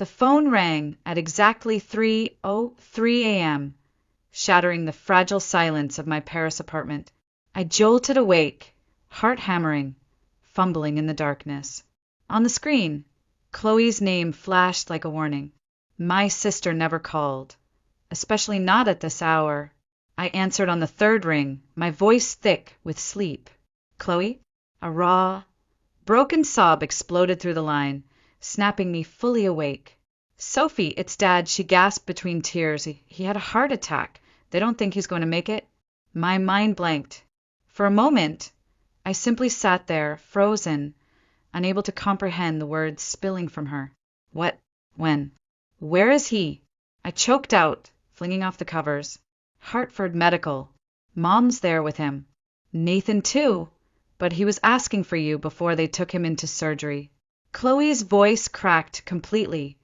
The phone rang at exactly 3:03 a.m., shattering the fragile silence of my Paris apartment. I jolted awake, heart hammering, fumbling in the darkness. On the screen, Chloe's name flashed like a warning. My sister never called, especially not at this hour. I answered on the third ring, my voice thick with sleep. Chloe? A raw, broken sob exploded through the line, snapping me fully awake. Sophie, it's Dad, she gasped between tears. He had a heart attack. They don't think he's going to make it. My mind blanked. For a moment, I simply sat there, frozen, unable to comprehend the words spilling from her. What? When? Where is he? I choked out, flinging off the covers. Hartford Medical. Mom's there with him. Nathan, too. But he was asking for you before they took him into surgery. Chloe's voice cracked completely,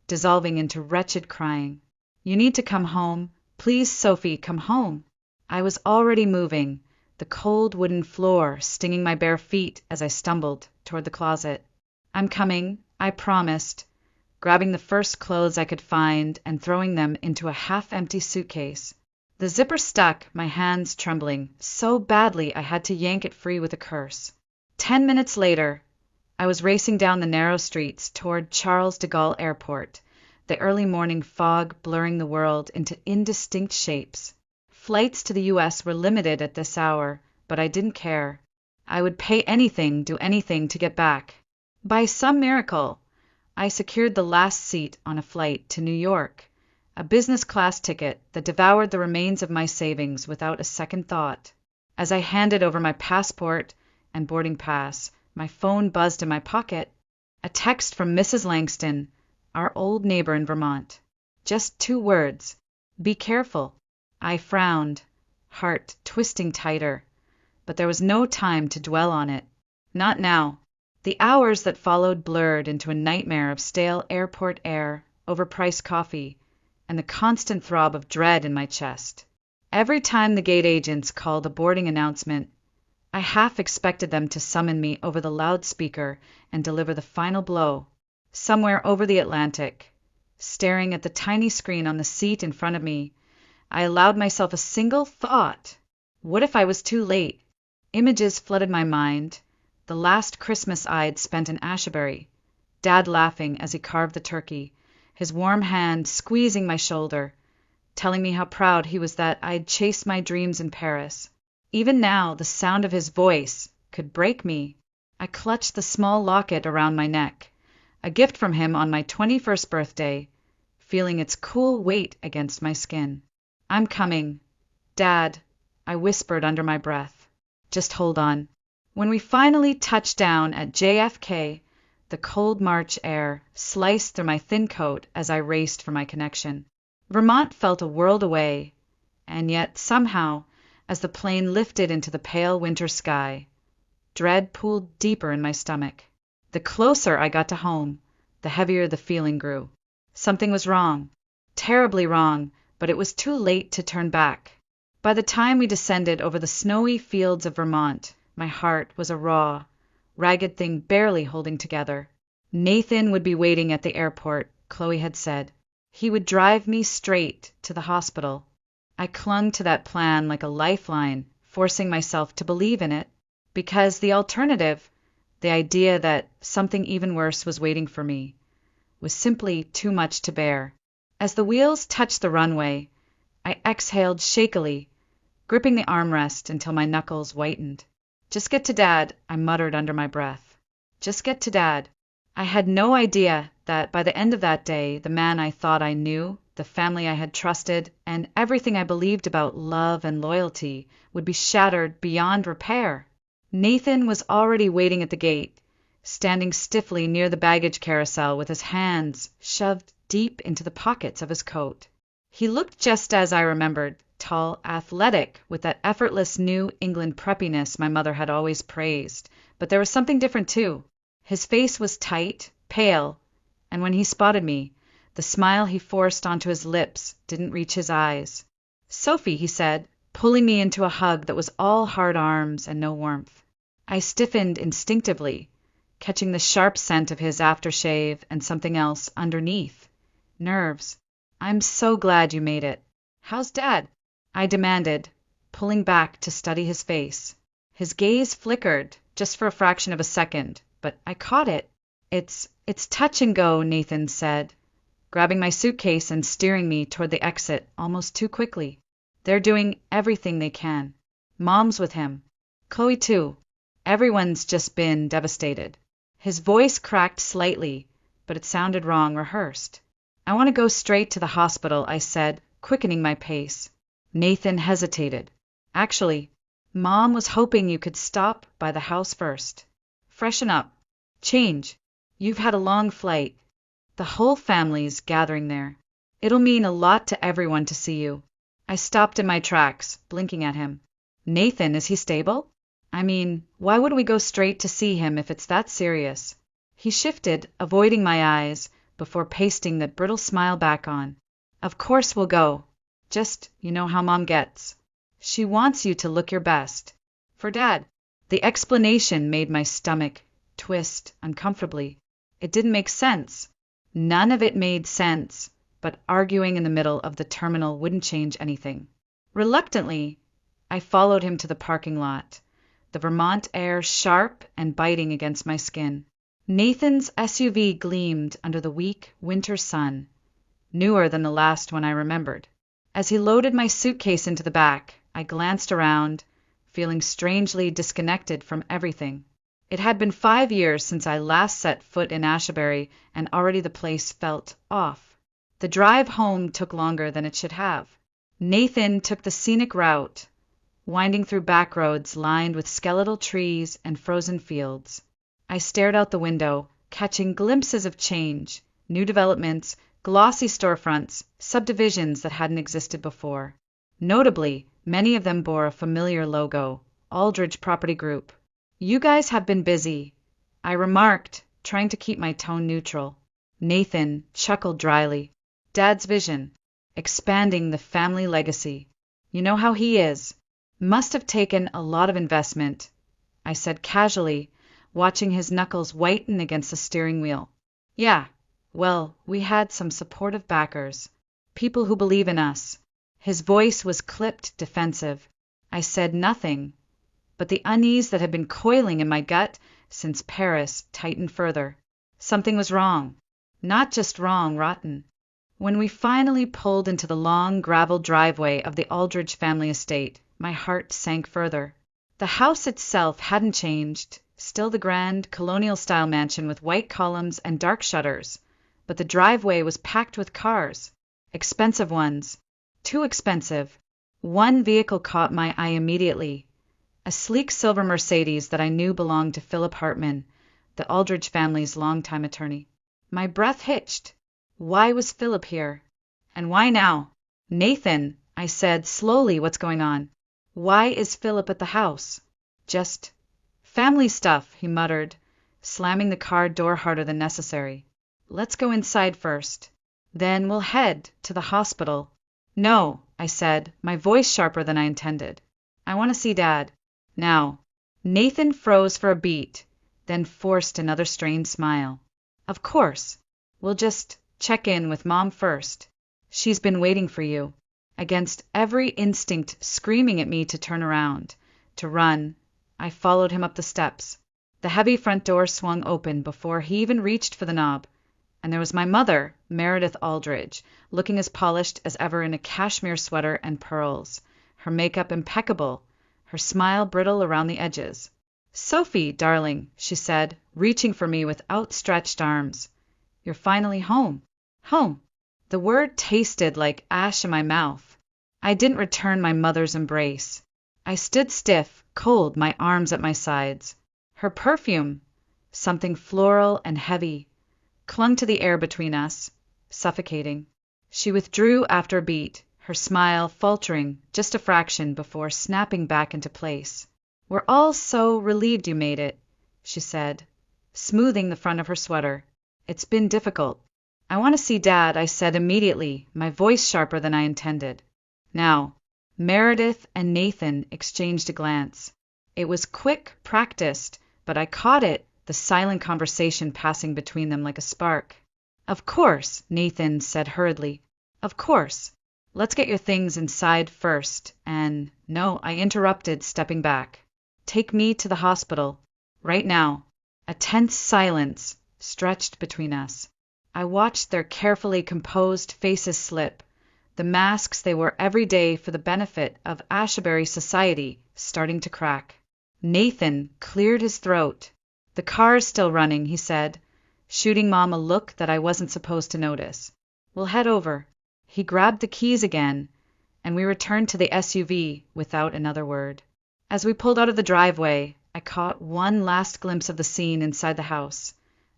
dissolving into wretched crying. You need to come home. Please, Sophie, come home. I was already moving, the cold wooden floor stinging my bare feet as I stumbled toward the closet. I'm coming, I promised, grabbing the first clothes I could find and throwing them into a half-empty suitcase. The zipper stuck, my hands trembling, so badly I had to yank it free with a curse. 10 minutes later, I was racing down the narrow streets toward Charles de Gaulle Airport, the early morning fog blurring the world into indistinct shapes. Flights to the U.S. were limited at this hour, but I didn't care. I would pay anything, do anything to get back. By some miracle, I secured the last seat on a flight to New York, a business-class ticket that devoured the remains of my savings without a second thought. As I handed over my passport and boarding pass, my phone buzzed in my pocket. A text from Mrs. Langston, our old neighbor in Vermont. Just 2 words. Be careful. I frowned, heart twisting tighter, but there was no time to dwell on it. Not now. The hours that followed blurred into a nightmare of stale airport air, overpriced coffee, and the constant throb of dread in my chest. Every time the gate agents called a boarding announcement, I half expected them to summon me over the loudspeaker and deliver the final blow. Somewhere over the Atlantic, staring at the tiny screen on the seat in front of me, I allowed myself a single thought. What if I was too late? Images flooded my mind. The last Christmas I'd spent in Asbury, Dad laughing as he carved the turkey, his warm hand squeezing my shoulder, telling me how proud he was that I'd chased my dreams in Paris. Even now, the sound of his voice could break me. I clutched the small locket around my neck, a gift from him on my 21st birthday, feeling its cool weight against my skin. I'm coming. Dad, I whispered under my breath. Just hold on. When we finally touched down at JFK, the cold March air sliced through my thin coat as I raced for my connection. Vermont felt a world away, and yet somehow, as the plane lifted into the pale winter sky, dread pooled deeper in my stomach. The closer I got to home, the heavier the feeling grew. Something was wrong, terribly wrong, but it was too late to turn back. By the time we descended over the snowy fields of Vermont, my heart was a raw, ragged thing barely holding together. Nathan would be waiting at the airport, Chloe had said. He would drive me straight to the hospital. I clung to that plan like a lifeline, forcing myself to believe in it, because the alternative, the idea that something even worse was waiting for me, was simply too much to bear. As the wheels touched the runway, I exhaled shakily, gripping the armrest until my knuckles whitened. Just get to Dad, I muttered under my breath. Just get to Dad. I had no idea that by the end of that day, the man I thought I knew, the family I had trusted, and everything I believed about love and loyalty would be shattered beyond repair. Nathan was already waiting at the gate, standing stiffly near the baggage carousel with his hands shoved deep into the pockets of his coat. He looked just as I remembered, tall, athletic, with that effortless New England preppiness my mother had always praised. But there was something different, too. His face was tight, pale, and when he spotted me, the smile he forced onto his lips didn't reach his eyes. "Sophie," he said, pulling me into a hug that was all hard arms and no warmth. I stiffened instinctively, catching the sharp scent of his aftershave and something else underneath. Nerves. I'm so glad you made it. How's Dad? I demanded, pulling back to study his face. His gaze flickered, just for a fraction of a second, but I caught it. It's touch and go, Nathan said, grabbing my suitcase and steering me toward the exit almost too quickly. They're doing everything they can. Mom's with him. Chloe too. Everyone's just been devastated. His voice cracked slightly, but it sounded wrong, rehearsed. I want to go straight to the hospital, I said, quickening my pace. Nathan hesitated. Actually, Mom was hoping you could stop by the house first. Freshen up. Change. You've had a long flight. The whole family's gathering there. It'll mean a lot to everyone to see you. I stopped in my tracks, blinking at him. Nathan, is he stable? I mean, why wouldn't we go straight to see him if it's that serious? He shifted, avoiding my eyes, before pasting the brittle smile back on. Of course we'll go. Just, you know how Mom gets. She wants you to look your best. For Dad. The explanation made my stomach twist uncomfortably. It didn't make sense. None of it made sense, but arguing in the middle of the terminal wouldn't change anything. Reluctantly, I followed him to the parking lot, the Vermont air sharp and biting against my skin. Nathan's SUV gleamed under the weak winter sun, newer than the last one I remembered. As he loaded my suitcase into the back, I glanced around, feeling strangely disconnected from everything. It had been 5 years since I last set foot in Asbury, and already the place felt off. The drive home took longer than it should have. Nathan took the scenic route, winding through back roads lined with skeletal trees and frozen fields. I stared out the window, catching glimpses of change, new developments, glossy storefronts, subdivisions that hadn't existed before. Notably, many of them bore a familiar logo, Aldridge Property Group. You guys have been busy, I remarked, trying to keep my tone neutral. Nathan chuckled dryly. Dad's vision, expanding the family legacy. You know how he is. Must have taken a lot of investment, I said casually, watching his knuckles whiten against the steering wheel. Yeah, well, we had some supportive backers. People who believe in us. His voice was clipped defensive. I said nothing, but the unease that had been coiling in my gut since Paris tightened further. Something was wrong. Not just wrong, rotten. When we finally pulled into the long gravel driveway of the Aldridge family estate, my heart sank further. The house itself hadn't changed, still the grand colonial-style mansion with white columns and dark shutters, but the driveway was packed with cars. Expensive ones. Too expensive. One vehicle caught my eye immediately. A sleek silver Mercedes that I knew belonged to Philip Hartman, the Aldridge family's longtime attorney. My breath hitched. Why was Philip here? And why now? Nathan, I said slowly, what's going on? Why is Philip at the house? Just family stuff, he muttered, slamming the car door harder than necessary. Let's go inside first. Then we'll head to the hospital. No, I said, my voice sharper than I intended. I want to see Dad. Now. Nathan froze for a beat, then forced another strained smile. Of course. We'll just check in with Mom first. She's been waiting for you. Against every instinct screaming at me to turn around, to run, I followed him up the steps. The heavy front door swung open before he even reached for the knob, and there was my mother, Meredith Aldridge, looking as polished as ever in a cashmere sweater and pearls, her makeup impeccable, her smile brittle around the edges. Sophie, darling, she said, reaching for me with outstretched arms. You're finally home. Home. The word tasted like ash in my mouth. I didn't return my mother's embrace. I stood stiff, cold, my arms at my sides. Her perfume, something floral and heavy, clung to the air between us, suffocating. She withdrew after a beat, her smile faltering just a fraction before snapping back into place. We're all so relieved you made it, she said, smoothing the front of her sweater. It's been difficult. I want to see Dad, I said immediately, my voice sharper than I intended. Now, Meredith and Nathan exchanged a glance. It was quick, practiced, but I caught it the silent conversation passing between them like a spark. "Of course," Nathan said hurriedly. "Of course. Let's get your things inside first, and—" "No," I interrupted, stepping back. "Take me to the hospital. Right now." A tense silence stretched between us. I watched their carefully composed faces slip, the masks they wore every day for the benefit of Asbury society starting to crack. Nathan cleared his throat. "The car's still running," he said, shooting Mom a look that I wasn't supposed to notice. "We'll head over." He grabbed the keys again, and we returned to the SUV without another word. As we pulled out of the driveway, I caught one last glimpse of the scene inside the house.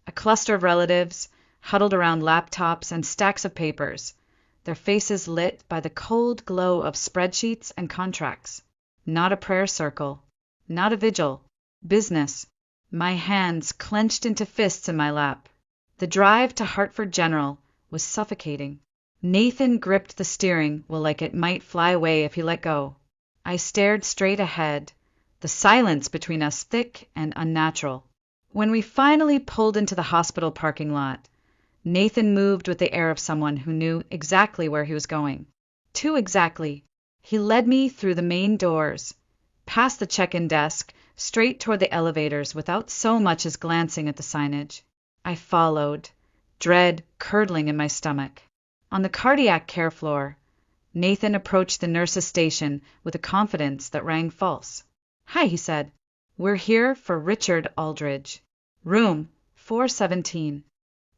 A cluster of relatives, huddled around laptops and stacks of papers, their faces lit by the cold glow of spreadsheets and contracts. Not a prayer circle. Not a vigil. Business. My hands clenched into fists in my lap. The drive to Hartford General was suffocating. Nathan gripped the steering wheel like it might fly away if he let go. I stared straight ahead, the silence between us thick and unnatural. When we finally pulled into the hospital parking lot, Nathan moved with the air of someone who knew exactly where he was going. Too exactly. He led me through the main doors, past the check-in desk, straight toward the elevators without so much as glancing at the signage. I followed, dread curdling in my stomach. On the cardiac care floor, Nathan approached the nurse's station with a confidence that rang false. "Hi," he said. "We're here for Richard Aldridge. Room 417.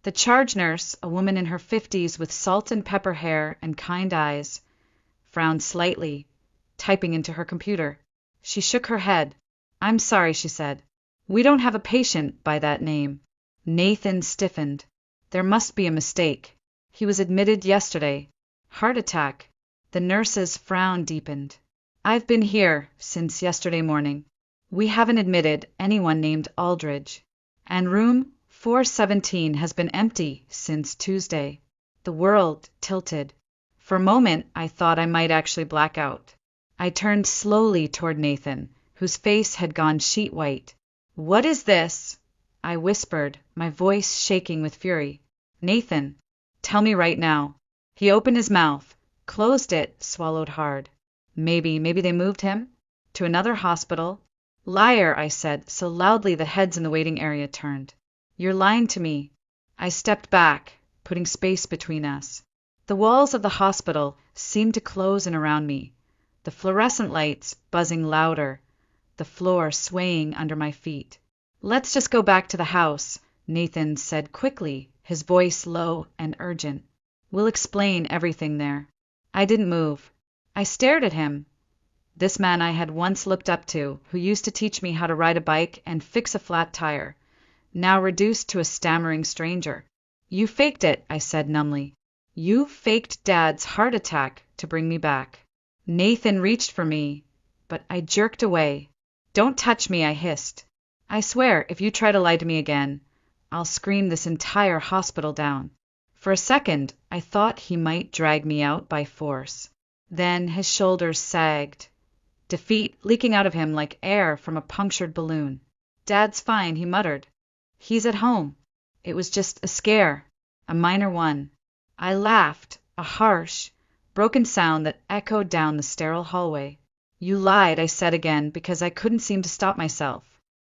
The charge nurse, a woman in her 50s with salt and pepper hair and kind eyes, frowned slightly, typing into her computer. She shook her head. "I'm sorry," she said. "We don't have a patient by that name." Nathan stiffened. There must be a mistake. He was admitted yesterday. Heart attack. The nurse's frown deepened. "I've been here since yesterday morning. We haven't admitted anyone named Aldridge. And room 417 has been empty since Tuesday." The world tilted. For a moment, I thought I might actually black out. I turned slowly toward Nathan, whose face had gone sheet white. "What is this?" I whispered, my voice shaking with fury. "Nathan, tell me right now." He opened his mouth, closed it, swallowed hard. Maybe they moved him to another hospital. "Liar," I said, so loudly the heads in the waiting area turned. "You're lying to me." I stepped back, putting space between us. The walls of the hospital seemed to close in around me, the fluorescent lights buzzing louder, the floor swaying under my feet. "Let's just go back to the house," Nathan said quickly, his voice low and urgent. "We'll explain everything there." I didn't move. I stared at him. This man I had once looked up to, who used to teach me how to ride a bike and fix a flat tire, now reduced to a stammering stranger. "You faked it," I said numbly. "You faked Dad's heart attack to bring me back." Nathan reached for me, but I jerked away. "Don't touch me," I hissed. "I swear, if you try to lie to me again, I'll scream this entire hospital down." For a second, I thought he might drag me out by force. Then his shoulders sagged, defeat leaking out of him like air from a punctured balloon. "Dad's fine," he muttered. "He's at home. It was just a scare, a minor one." I laughed, a harsh, broken sound that echoed down the sterile hallway. "You lied," I said again, because I couldn't seem to stop myself.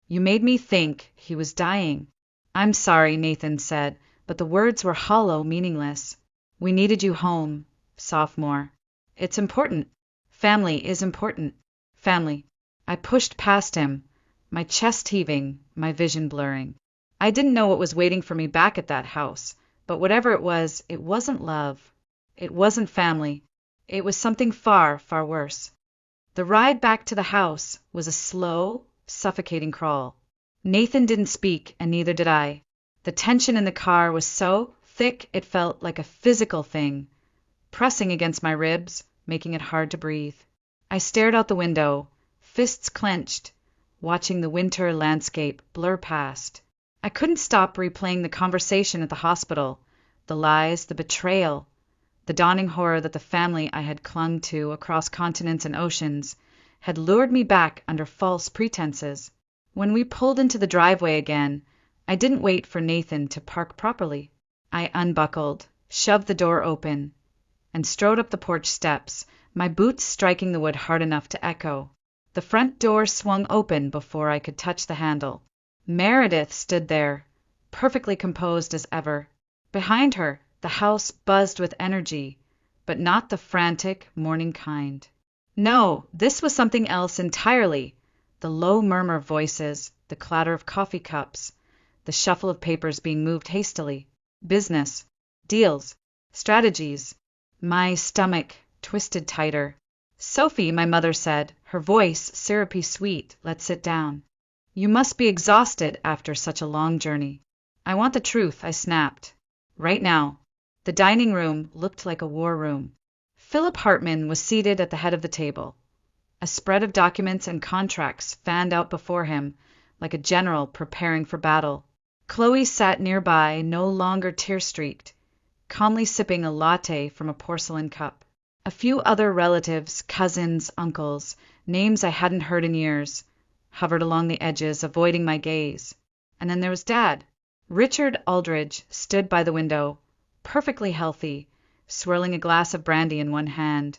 "You made me think he was dying." "I'm sorry," Nathan said, but the words were hollow, meaningless. "We needed you home, sophomore. It's important. Family is important. Family." I pushed past him, my chest heaving, my vision blurring. I didn't know what was waiting for me back at that house, but whatever it wasn't love. It wasn't family. It was something far, far worse. The ride back to the house was a slow, suffocating crawl. Nathan didn't speak, and neither did I. The tension in the car was so thick it felt like a physical thing, pressing against my ribs, making it hard to breathe. I stared out the window, fists clenched, watching the winter landscape blur past. I couldn't stop replaying the conversation at the hospital, the lies, the betrayal, the dawning horror that the family I had clung to across continents and oceans had lured me back under false pretenses. When we pulled into the driveway again, I didn't wait for Nathan to park properly. I unbuckled, shoved the door open, and strode up the porch steps, my boots striking the wood hard enough to echo. The front door swung open before I could touch the handle. Meredith stood there, perfectly composed as ever. Behind her, the house buzzed with energy, but not the frantic, morning kind. No, this was something else entirely. The low murmur of voices, the clatter of coffee cups, the shuffle of papers being moved hastily. Business, deals, strategies. My stomach twisted tighter. "Sophie," my mother said, her voice syrupy sweet, "let's sit down. You must be exhausted after such a long journey." "I want the truth," I snapped. "Right now." The dining room looked like a war room. Philip Hartman was seated at the head of the table. A spread of documents and contracts fanned out before him, like a general preparing for battle. Chloe sat nearby, no longer tear-streaked, calmly sipping a latte from a porcelain cup. A few other relatives, cousins, uncles, names I hadn't heard in years, hovered along the edges, avoiding my gaze. And then there was Dad. Richard Aldridge stood by the window, perfectly healthy, swirling a glass of brandy in one hand,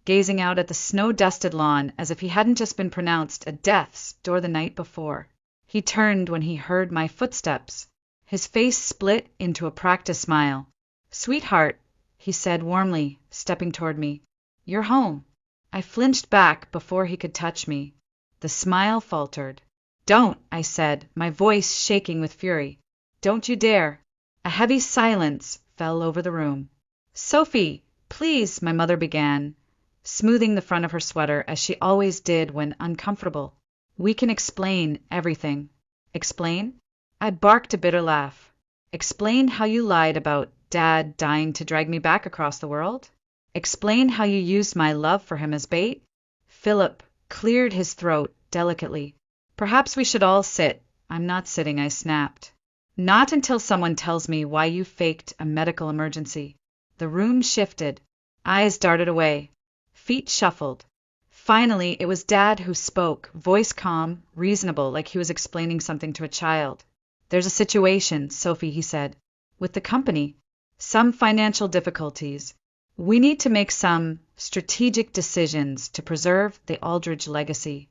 gazing out at the snow-dusted lawn as if he hadn't just been pronounced at death's door the night before. He turned when he heard my footsteps. His face split into a practiced smile. "Sweetheart," he said warmly, stepping toward me. "You're home." I flinched back before he could touch me. The smile faltered. "Don't," I said, my voice shaking with fury. "Don't you dare." A heavy silence fell over the room. "Sophie, please," my mother began, smoothing the front of her sweater as she always did when uncomfortable. "We can explain everything." "Explain?" I barked a bitter laugh. "Explain how you lied about Dad dying to drag me back across the world? Explain how you used my love for him as bait?" Philip cleared his throat delicately. "Perhaps we should all sit." "I'm not sitting," I snapped. "Not until someone tells me why you faked a medical emergency." The room shifted. Eyes darted away. Feet shuffled. Finally, it was Dad who spoke, voice calm, reasonable, like he was explaining something to a child. "There's a situation, Sophie," he said, "with the company. Some financial difficulties. We need to make some strategic decisions to preserve the Aldridge legacy."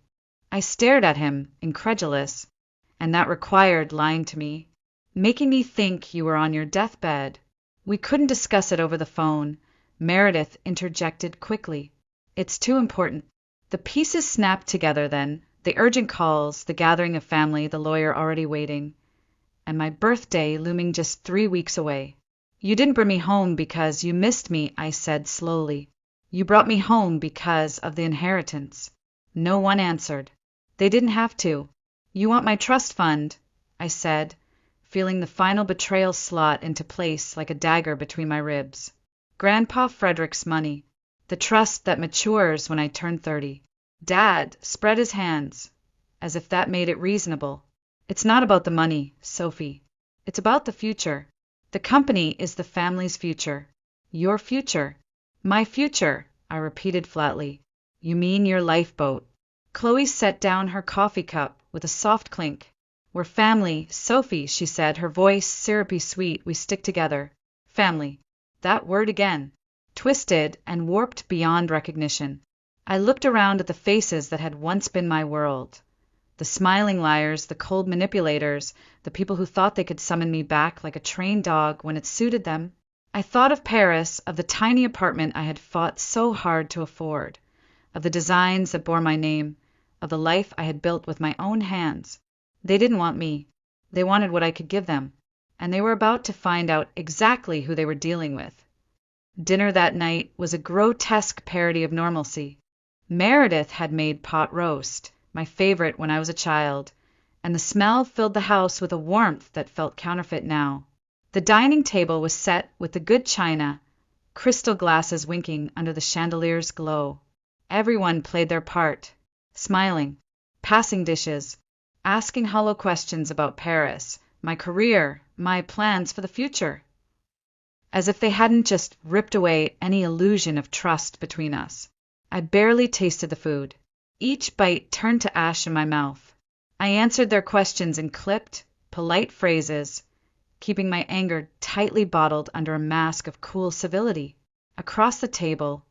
I stared at him, incredulous. "And that required lying to me, making me think you were on your deathbed." We couldn't discuss it over the phone. Meredith interjected quickly. "It's too important." The pieces snapped together then, the urgent calls, the gathering of family, the lawyer already waiting, and my birthday looming just 3 weeks away. "You didn't bring me home because you missed me," I said slowly. "You brought me home because of the inheritance." No one answered. They didn't have to. "You want my trust fund," I said, feeling the final betrayal slot into place like a dagger between my ribs. "Grandpa Frederick's money. The trust that matures when I turn 30. Dad spread his hands, as if that made it reasonable. "It's not about the money, Sophie. It's about the future. The company is the family's future. Your future." "My future," I repeated flatly. "You mean your lifeboat." Chloe set down her coffee cup with a soft clink. "We're family, Sophie," she said, her voice syrupy sweet. "We stick together." Family. That word again. Twisted and warped beyond recognition. I looked around at the faces that had once been my world. The smiling liars, the cold manipulators, the people who thought they could summon me back like a trained dog when it suited them. I thought of Paris, of the tiny apartment I had fought so hard to afford, of the designs that bore my name, of the life I had built with my own hands. They didn't want me. They wanted what I could give them, and they were about to find out exactly who they were dealing with. Dinner that night was a grotesque parody of normalcy. Meredith had made pot roast, my favorite when I was a child, and the smell filled the house with a warmth that felt counterfeit now. The dining table was set with the good china, crystal glasses winking under the chandelier's glow. Everyone played their part, smiling, passing dishes, asking hollow questions about Paris, my career, my plans for the future, as if they hadn't just ripped away any illusion of trust between us. I barely tasted the food. Each bite turned to ash in my mouth. I answered their questions in clipped, polite phrases, keeping my anger tightly bottled under a mask of cool civility. Across the table,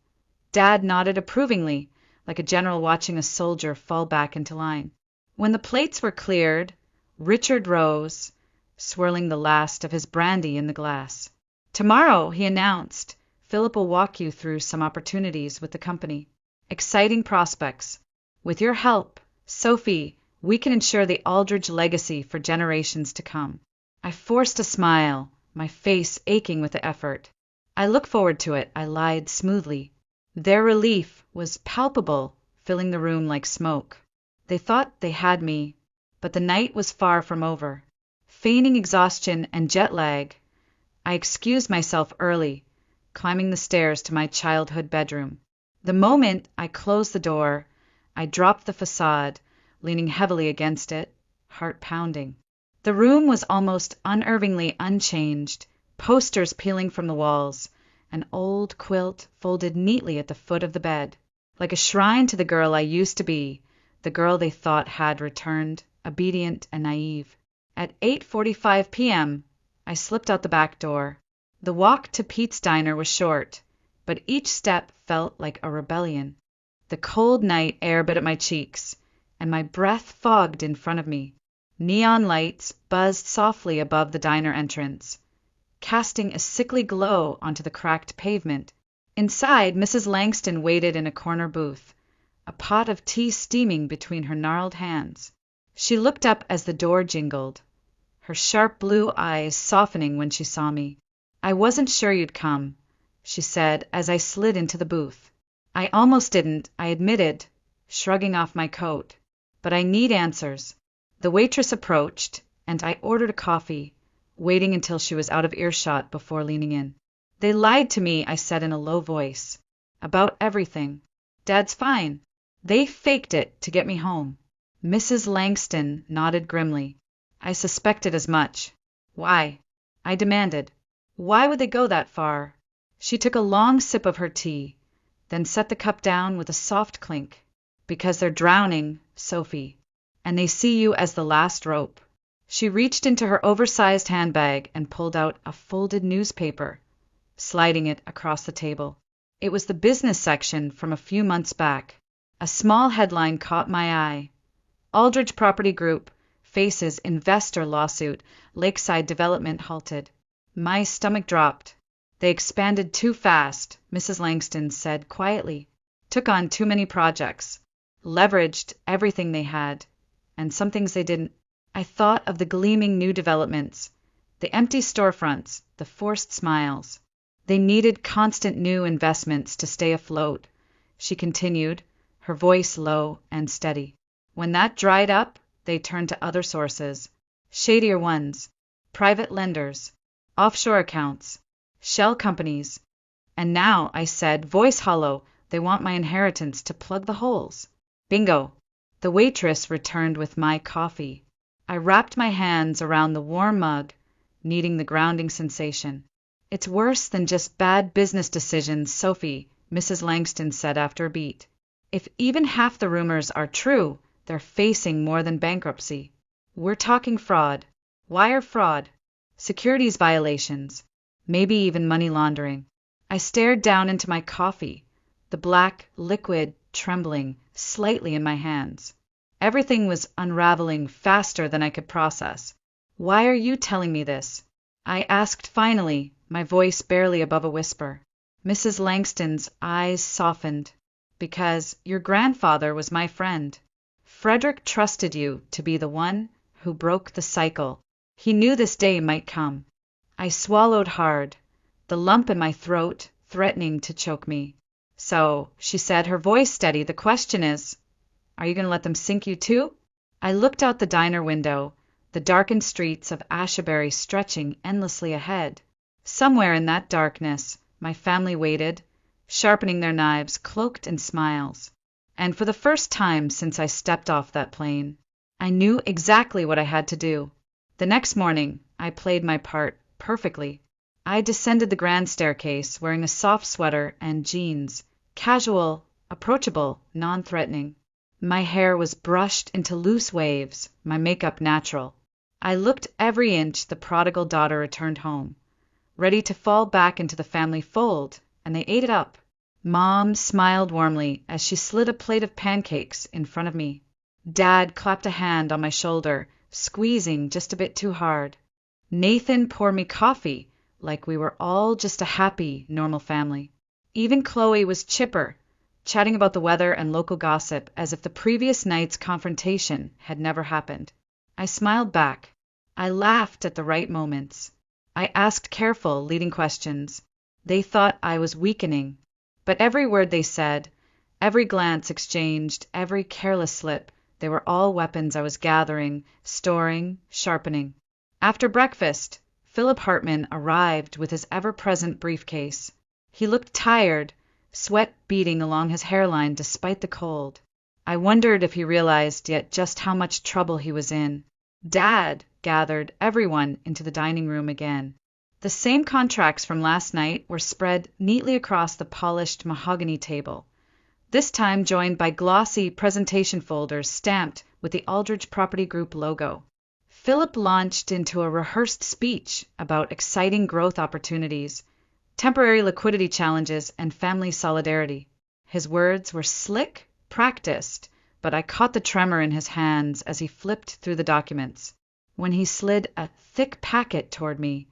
Dad nodded approvingly, like a general watching a soldier fall back into line. When the plates were cleared, Richard rose, swirling the last of his brandy in the glass. "Tomorrow," he announced, "Philip will walk you through some opportunities with the company. Exciting prospects. With your help, Sophie, we can ensure the Aldridge legacy for generations to come." I forced a smile, my face aching with the effort. "I look forward to it," I lied smoothly. Their relief was palpable, filling the room like smoke. They thought they had me, but the night was far from over. Feigning exhaustion and jet lag, I excused myself early, climbing the stairs to my childhood bedroom. The moment I closed the door, I dropped the facade, leaning heavily against it, heart pounding. The room was almost unnervingly unchanged, posters peeling from the walls, an old quilt folded neatly at the foot of the bed, like a shrine to the girl I used to be, the girl they thought had returned, obedient and naive. At 8:45 p.m., I slipped out the back door. The walk to Pete's Diner was short, but each step felt like a rebellion. The cold night air bit at my cheeks, and my breath fogged in front of me. Neon lights buzzed softly above the diner entrance, casting a sickly glow onto the cracked pavement. Inside, Mrs. Langston waited in a corner booth, a pot of tea steaming between her gnarled hands. She looked up as the door jingled, her sharp blue eyes softening when she saw me. "I wasn't sure you'd come," she said as I slid into the booth. "I almost didn't," I admitted, shrugging off my coat. "But I need answers." The waitress approached, and I ordered a coffee, waiting until she was out of earshot before leaning in. "They lied to me," I said in a low voice. "About everything. Dad's fine. They faked it to get me home." Mrs. Langston nodded grimly. "I suspected as much." "Why?" I demanded. "Why would they go that far?" She took a long sip of her tea, then set the cup down with a soft clink. "Because they're drowning, Sophie, and they see you as the last rope." She reached into her oversized handbag and pulled out a folded newspaper, sliding it across the table. It was the business section from a few months back. A small headline caught my eye. "Aldridge Property Group faces investor lawsuit, Lakeside Development halted." My stomach dropped. "They expanded too fast," Mrs. Langston said quietly. "Took on too many projects. Leveraged everything they had, and some things they didn't." I thought of the gleaming new developments, the empty storefronts, the forced smiles. They needed constant new investments to stay afloat, she continued, her voice low and steady. When that dried up, they turned to other sources, shadier ones, private lenders, offshore accounts, shell companies. "And now," I said, voice hollow, "they want my inheritance to plug the holes." Bingo! The waitress returned with my coffee. I wrapped my hands around the warm mug, needing the grounding sensation. "It's worse than just bad business decisions, Sophie," Mrs. Langston said after a beat. "If even half the rumors are true, they're facing more than bankruptcy. We're talking fraud, wire fraud, securities violations, maybe even money laundering." I stared down into my coffee, the black liquid trembling slightly in my hands. Everything was unraveling faster than I could process. "Why are you telling me this?" I asked finally, my voice barely above a whisper. Mrs. Langston's eyes softened. "Because your grandfather was my friend. Frederick trusted you to be the one who broke the cycle. He knew this day might come." I swallowed hard, the lump in my throat threatening to choke me. "So," she said, her voice steady, "the question is, are you going to let them sink you too?" I looked out the diner window, the darkened streets of Ashaberry stretching endlessly ahead. Somewhere in that darkness, my family waited, sharpening their knives, cloaked in smiles. And for the first time since I stepped off that plane, I knew exactly what I had to do. The next morning, I played my part perfectly. I descended the grand staircase wearing a soft sweater and jeans, casual, approachable, non-threatening. My hair was brushed into loose waves, my makeup natural. I looked every inch the prodigal daughter returned home, ready to fall back into the family fold, and they ate it up. Mom smiled warmly as she slid a plate of pancakes in front of me. Dad clapped a hand on my shoulder, squeezing just a bit too hard. Nathan poured me coffee, like we were all just a happy, normal family. Even Chloe was chipper, chatting about the weather and local gossip as if the previous night's confrontation had never happened. I smiled back. I laughed at the right moments. I asked careful, leading questions. They thought I was weakening. But every word they said, every glance exchanged, every careless slip, they were all weapons I was gathering, storing, sharpening. After breakfast, Philip Hartman arrived with his ever-present briefcase. He looked tired, sweat beading along his hairline despite the cold. I wondered if he realized yet just how much trouble he was in. Dad gathered everyone into the dining room again. The same contracts from last night were spread neatly across the polished mahogany table, this time joined by glossy presentation folders stamped with the Aldridge Property Group logo. Philip launched into a rehearsed speech about exciting growth opportunities, temporary liquidity challenges, and family solidarity. His words were slick, practiced, but I caught the tremor in his hands as he flipped through the documents. When he slid a thick packet toward me,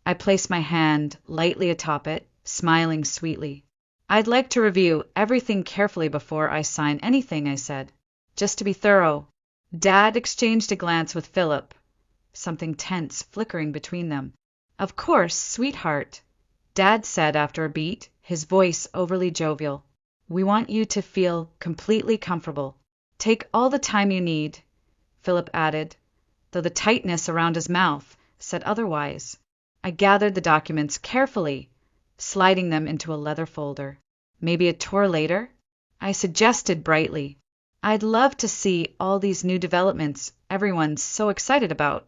I placed my hand lightly atop it, smiling sweetly. I'd like to review everything carefully before I sign anything, I said, just to be thorough. Dad exchanged a glance with Philip, something tense flickering between them. Of course, sweetheart, Dad said after a beat, his voice overly jovial. We want you to feel completely comfortable. Take all the time you need, Philip added, though the tightness around his mouth said otherwise. I gathered the documents carefully, sliding them into a leather folder. Maybe a tour later? I suggested brightly. I'd love to see all these new developments everyone's so excited about.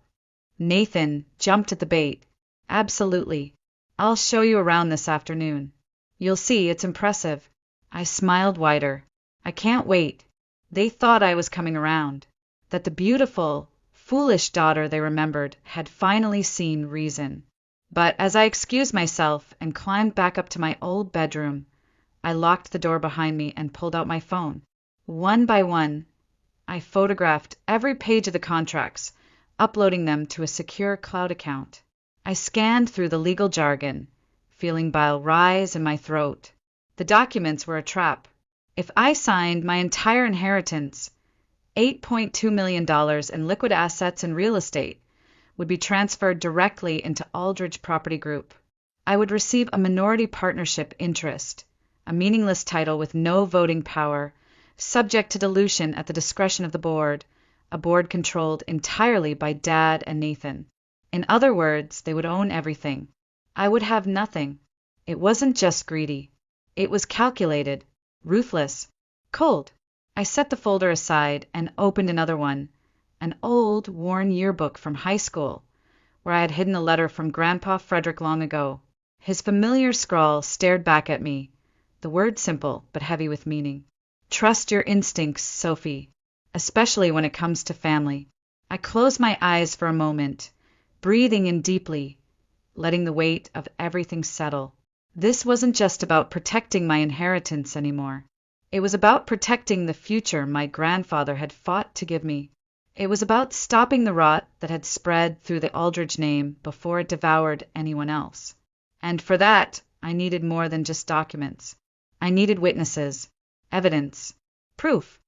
Nathan jumped at the bait. Absolutely. I'll show you around this afternoon. You'll see, it's impressive. I smiled wider. I can't wait. They thought I was coming around, that the beautiful, foolish daughter they remembered had finally seen reason. But as I excused myself and climbed back up to my old bedroom, I locked the door behind me and pulled out my phone. One by one, I photographed every page of the contracts, uploading them to a secure cloud account. I scanned through the legal jargon, feeling bile rise in my throat. The documents were a trap. If I signed my entire inheritance, $8.2 million in liquid assets and real estate, would be transferred directly into Aldridge Property Group. I would receive a minority partnership interest, a meaningless title with no voting power, subject to dilution at the discretion of the board, a board controlled entirely by Dad and Nathan. In other words, they would own everything. I would have nothing. It wasn't just greedy. It was calculated, ruthless, cold. I set the folder aside and opened another one, an old, worn yearbook from high school, where I had hidden a letter from Grandpa Frederick long ago. His familiar scrawl stared back at me, the word simple but heavy with meaning. Trust your instincts, Sophie, especially when it comes to family. I closed my eyes for a moment, breathing in deeply, letting the weight of everything settle. This wasn't just about protecting my inheritance anymore. It was about protecting the future my grandfather had fought to give me. It was about stopping the rot that had spread through the Aldridge name before it devoured anyone else. And for that, I needed more than just documents. I needed witnesses, evidence, proof.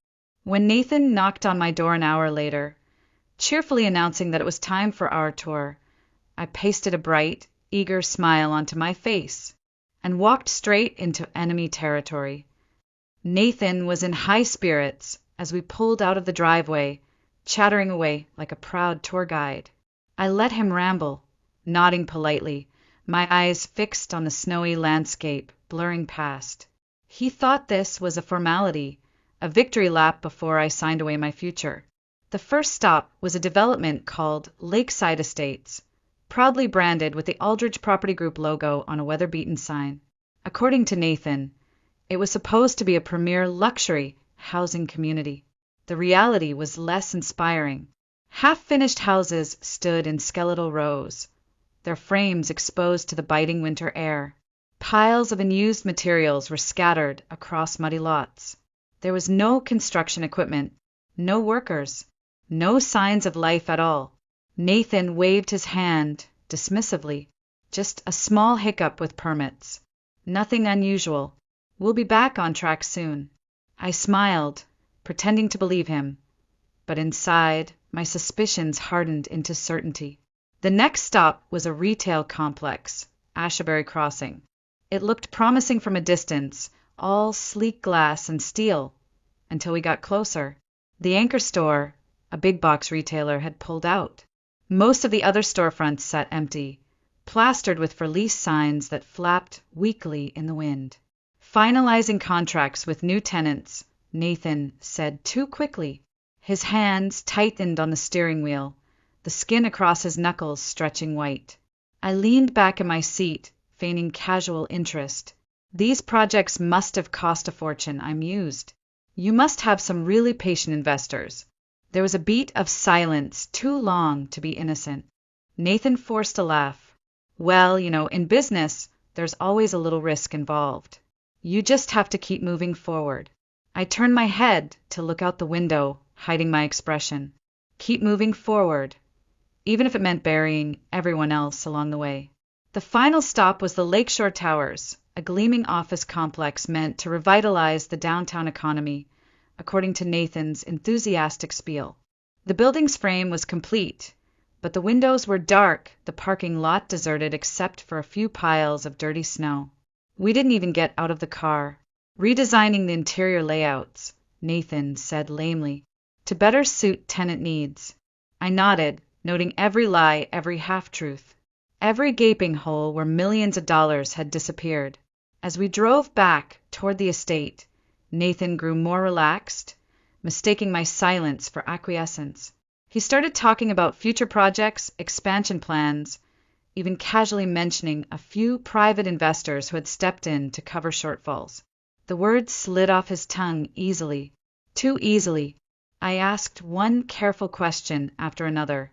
When Nathan knocked on my door an hour later, cheerfully announcing that it was time for our tour, I pasted a bright, eager smile onto my face and walked straight into enemy territory. Nathan was in high spirits as we pulled out of the driveway, chattering away like a proud tour guide. I let him ramble, nodding politely, my eyes fixed on the snowy landscape blurring past. He thought this was a formality, a victory lap before I signed away my future. The first stop was a development called Lakeside Estates, proudly branded with the Aldridge Property Group logo on a weather-beaten sign. According to Nathan, it was supposed to be a premier luxury housing community. The reality was less inspiring. Half-finished houses stood in skeletal rows, their frames exposed to the biting winter air. Piles of unused materials were scattered across muddy lots. There was no construction equipment, no workers, no signs of life at all. Nathan waved his hand dismissively. Just a small hiccup with permits. Nothing unusual. We'll be back on track soon. I smiled, pretending to believe him. But inside, my suspicions hardened into certainty. The next stop was a retail complex, Asbury Crossing. It looked promising from a distance, all sleek glass and steel, until we got closer. The anchor store, a big box retailer, had pulled out. Most of the other storefronts sat empty, plastered with for lease signs that flapped weakly in the wind. Finalizing contracts with new tenants, Nathan said too quickly. His hands tightened on the steering wheel, the skin across his knuckles stretching white. I leaned back in my seat, feigning casual interest. These projects must have cost a fortune, I mused. You must have some really patient investors. There was a beat of silence too long to be innocent. Nathan forced a laugh. Well, in business, there's always a little risk involved. You just have to keep moving forward. I turned my head to look out the window, hiding my expression. Keep moving forward, even if it meant burying everyone else along the way. The final stop was the Lakeshore Towers, a gleaming office complex meant to revitalize the downtown economy, according to Nathan's enthusiastic spiel. The building's frame was complete, but the windows were dark, the parking lot deserted except for a few piles of dirty snow. We didn't even get out of the car. Redesigning the interior layouts, Nathan said lamely, to better suit tenant needs. I nodded, noting every lie, every half-truth, every gaping hole where millions of dollars had disappeared. As we drove back toward the estate, Nathan grew more relaxed, mistaking my silence for acquiescence. He started talking about future projects, expansion plans, even casually mentioning a few private investors who had stepped in to cover shortfalls. The words slid off his tongue easily, too easily. I asked one careful question after another,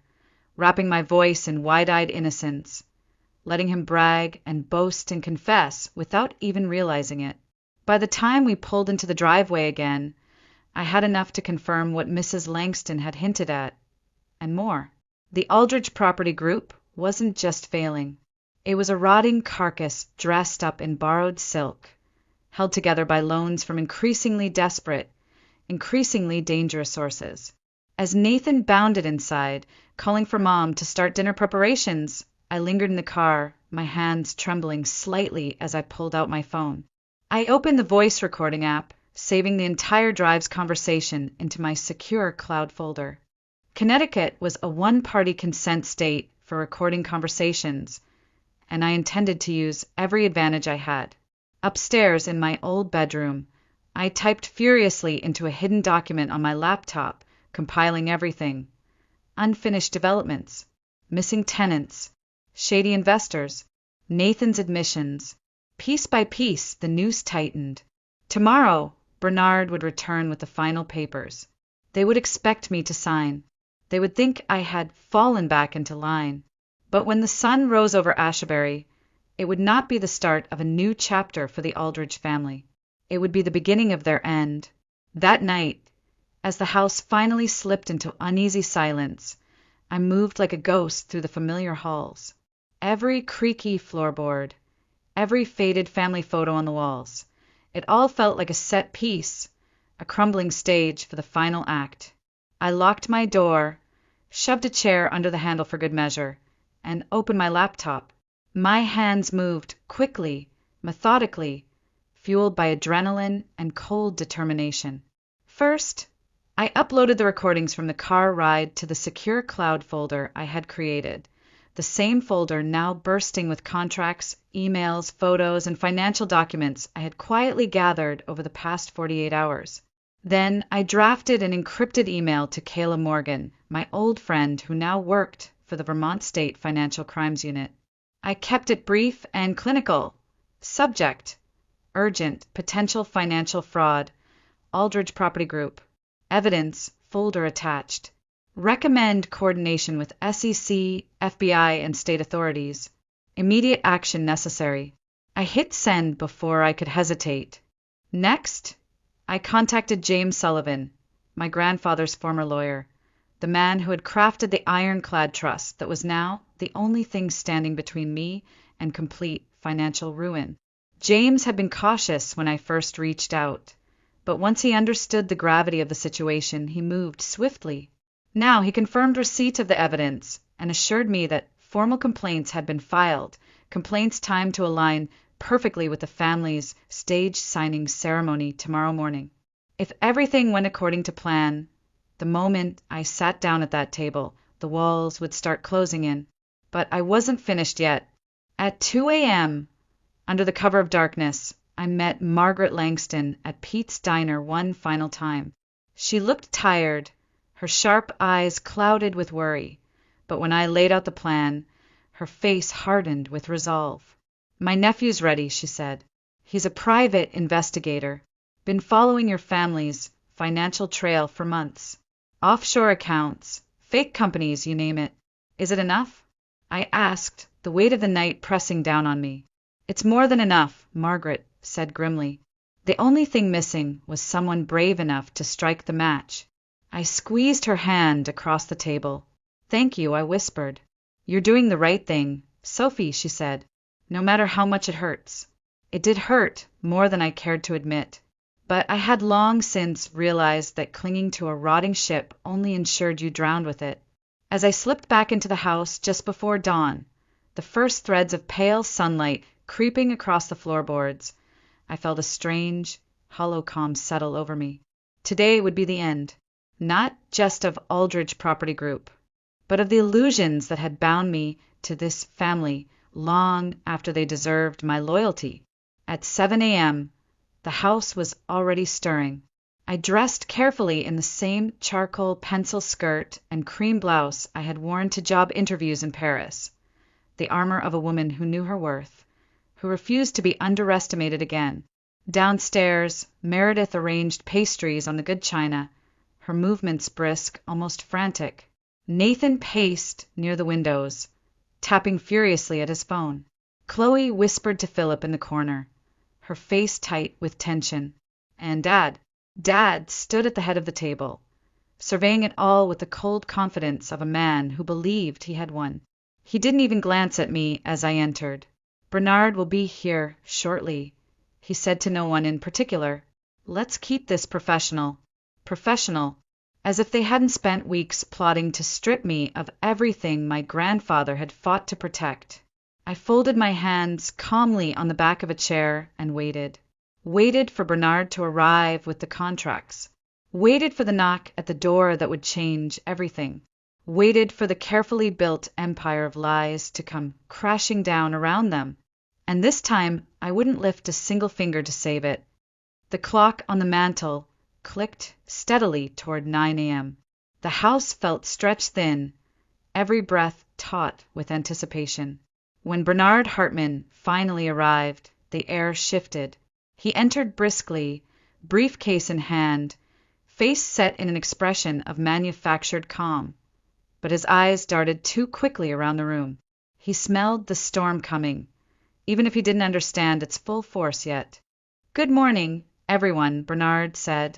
wrapping my voice in wide-eyed innocence, letting him brag and boast and confess without even realizing it. By the time we pulled into the driveway again, I had enough to confirm what Mrs. Langston had hinted at, and more. The Aldrich Property Group wasn't just failing. It was a rotting carcass dressed up in borrowed silk, held together by loans from increasingly desperate, increasingly dangerous sources. As Nathan bounded inside, calling for Mom to start dinner preparations, I lingered in the car, my hands trembling slightly as I pulled out my phone. I opened the voice recording app, saving the entire drive's conversation into my secure cloud folder. Connecticut was a one-party consent state for recording conversations, and I intended to use every advantage I had. Upstairs in my old bedroom, I typed furiously into a hidden document on my laptop, compiling everything. Unfinished developments, missing tenants, shady investors, Nathan's admissions. Piece by piece, the noose tightened. Tomorrow, Bernard would return with the final papers. They would expect me to sign. They would think I had fallen back into line. But when the sun rose over Asbury, it would not be the start of a new chapter for the Aldrich family. It would be the beginning of their end. That night, as the house finally slipped into uneasy silence, I moved like a ghost through the familiar halls. Every creaky floorboard, every faded family photo on the walls, it all felt like a set piece, a crumbling stage for the final act. I locked my door, shoved a chair under the handle for good measure, and opened my laptop. My hands moved quickly, methodically, fueled by adrenaline and cold determination. First, I uploaded the recordings from the car ride to the secure cloud folder I had created, the same folder now bursting with contracts, emails, photos, and financial documents I had quietly gathered over the past 48 hours. Then I drafted an encrypted email to Kayla Morgan, my old friend who now worked for the Vermont State Financial Crimes Unit. I kept it brief and clinical. Subject: urgent, potential financial fraud, Aldrich Property Group. Evidence, folder attached. Recommend coordination with SEC, FBI, and state authorities. Immediate action necessary. I hit send before I could hesitate. Next, I contacted James Sullivan, my grandfather's former lawyer, the man who had crafted the ironclad trust that was now the only thing standing between me and complete financial ruin. James had been cautious when I first reached out, but once he understood the gravity of the situation, he moved swiftly. Now he confirmed receipt of the evidence and assured me that formal complaints had been filed, complaints timed to align perfectly with the family's stage signing ceremony tomorrow morning. If everything went according to plan, the moment I sat down at that table, the walls would start closing in. But I wasn't finished yet. At 2 a.m., under the cover of darkness, I met Margaret Langston at Pete's Diner one final time. She looked tired, her sharp eyes clouded with worry, but when I laid out the plan, her face hardened with resolve. "My nephew's ready," she said. "He's a private investigator. Been following your family's financial trail for months. Offshore accounts, fake companies, you name it. Is it enough?" I asked, the weight of the night pressing down on me. "It's more than enough," Margaret said grimly. "The only thing missing was someone brave enough to strike the match." I squeezed her hand across the table. "Thank you," I whispered. "You're doing the right thing, Sophie," she said, "no matter how much it hurts." It did hurt, more than I cared to admit, but I had long since realized that clinging to a rotting ship only ensured you drowned with it. As I slipped back into the house just before dawn, the first threads of pale sunlight creeping across the floorboards, I felt a strange, hollow calm settle over me. Today would be the end. Not just of Aldridge Property Group, but of the illusions that had bound me to this family long after they deserved my loyalty. At 7 a.m., the house was already stirring. I dressed carefully in the same charcoal pencil skirt and cream blouse I had worn to job interviews in Paris, the armor of a woman who knew her worth, who refused to be underestimated again. Downstairs, Meredith arranged pastries on the good china, her movements brisk, almost frantic. Nathan paced near the windows, tapping furiously at his phone. Chloe whispered to Philip in the corner, her face tight with tension. And Dad stood at the head of the table, surveying it all with the cold confidence of a man who believed he had won. He didn't even glance at me as I entered. "Bernard will be here shortly," he said to no one in particular. "Let's keep this professional, as if they hadn't spent weeks plotting to strip me of everything my grandfather had fought to protect." I folded my hands calmly on the back of a chair and waited for Bernard to arrive with the contracts, waited for the knock at the door that would change everything, waited for the carefully built empire of lies to come crashing down around them. And this time I wouldn't lift a single finger to save it. The clock on the mantel clicked steadily toward 9 a.m. The house felt stretched thin, every breath taut with anticipation. When Bernard Hartman finally arrived, the air shifted. He entered briskly, briefcase in hand, face set in an expression of manufactured calm. But his eyes darted too quickly around the room. He smelled the storm coming, even if he didn't understand its full force yet. "Good morning, everyone," Bernard said,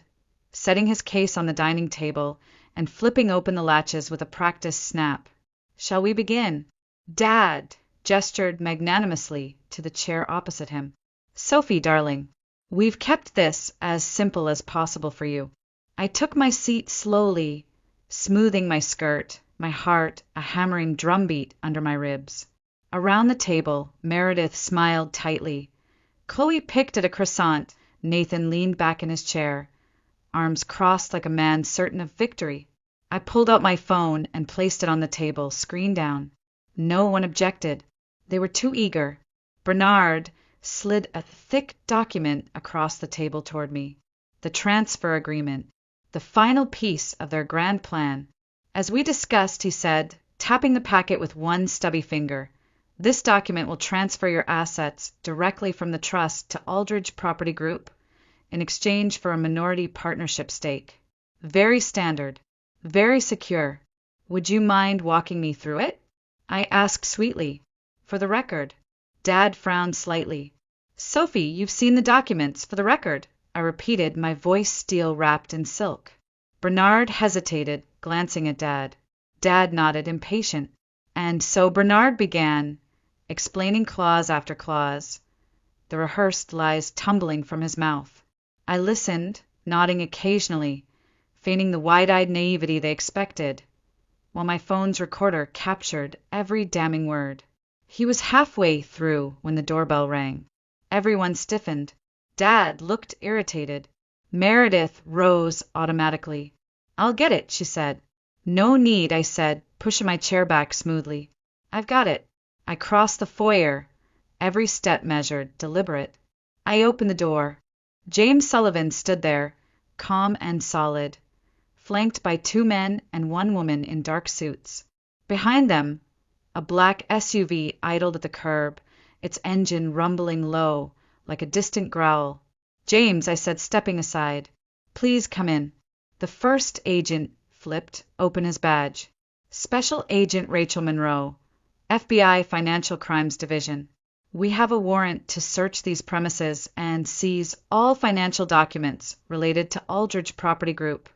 setting his case on the dining table and flipping open the latches with a practiced snap. "Shall we begin?" Dad gestured magnanimously to the chair opposite him. "Sophie, darling, we've kept this as simple as possible for you." I took my seat slowly, smoothing my skirt, my heart a hammering drumbeat under my ribs. Around the table, Meredith smiled tightly. Chloe picked at a croissant. Nathan leaned back in his chair, arms crossed like a man certain of victory. I pulled out my phone and placed it on the table, screen down. No one objected. They were too eager. Bernard slid a thick document across the table toward me. The transfer agreement, the final piece of their grand plan. "As we discussed," he said, tapping the packet with one stubby finger, "this document will transfer your assets directly from the trust to Aldridge Property Group in exchange for a minority partnership stake." Very standard. Very secure. Would you mind walking me through it? I asked sweetly. For the record. Dad frowned slightly. Sophie, you've seen the documents. For the record, I repeated, my voice steel wrapped in silk. Bernard hesitated, glancing at Dad. Dad nodded, impatient. And so Bernard began, explaining clause after clause, the rehearsed lies tumbling from his mouth. I listened, nodding occasionally, feigning the wide-eyed naivety they expected, while my phone's recorder captured every damning word. He was halfway through when the doorbell rang. Everyone stiffened. Dad looked irritated. Meredith rose automatically. I'll get it, she said. No need, I said, pushing my chair back smoothly. I've got it. I crossed the foyer, every step measured, deliberate. I opened the door. James Sullivan stood there, calm and solid, flanked by 2 men and 1 woman in dark suits. Behind them, a black SUV idled at the curb, its engine rumbling low, like a distant growl. James, I said, stepping aside. Please come in. The first agent flipped open his badge. Special Agent Rachel Monroe, FBI Financial Crimes Division. We have a warrant to search these premises and seize all financial documents related to Aldridge Property Group.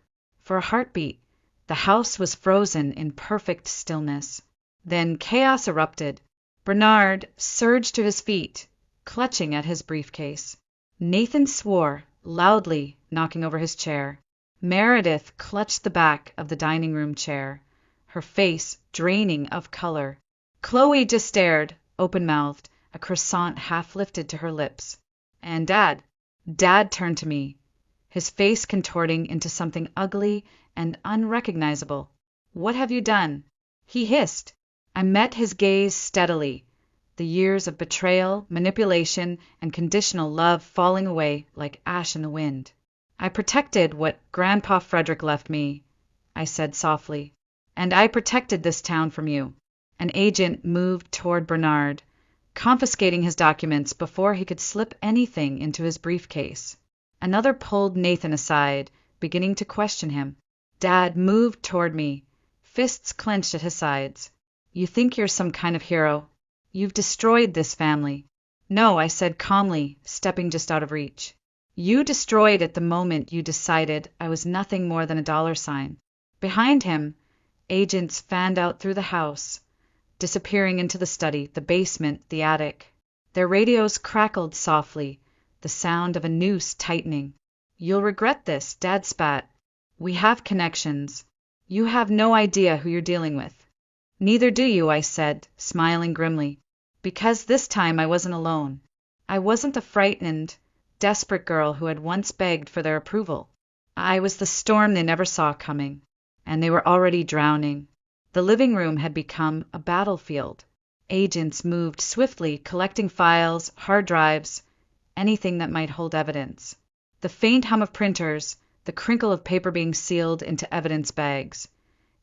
For a heartbeat, the house was frozen in perfect stillness. Then chaos erupted. Bernard surged to his feet, clutching at his briefcase. Nathan swore, loudly, knocking over his chair. Meredith clutched the back of the dining room chair, her face draining of color. Chloe just stared, open-mouthed, a croissant half lifted to her lips. And Dad turned to me, his face contorting into something ugly and unrecognizable. What have you done? He hissed. I met his gaze steadily, the years of betrayal, manipulation, and conditional love falling away like ash in the wind. I protected what Grandpa Frederick left me, I said softly. And I protected this town from you. An agent moved toward Bernard, confiscating his documents before he could slip anything into his briefcase. Another pulled Nathan aside, beginning to question him. Dad moved toward me, fists clenched at his sides. You think you're some kind of hero. You've destroyed this family. No, I said calmly, stepping just out of reach. You destroyed it the moment you decided I was nothing more than a $sign. Behind him, agents fanned out through the house, disappearing into the study, the basement, the attic. Their radios crackled softly, the sound of a noose tightening. You'll regret this, Dad spat. We have connections. You have no idea who you're dealing with. Neither do you, I said, smiling grimly. Because this time I wasn't alone. I wasn't the frightened, desperate girl who had once begged for their approval. I was the storm they never saw coming, and they were already drowning. The living room had become a battlefield. Agents moved swiftly, collecting files, hard drives, anything that might hold evidence. The faint hum of printers, the crinkle of paper being sealed into evidence bags.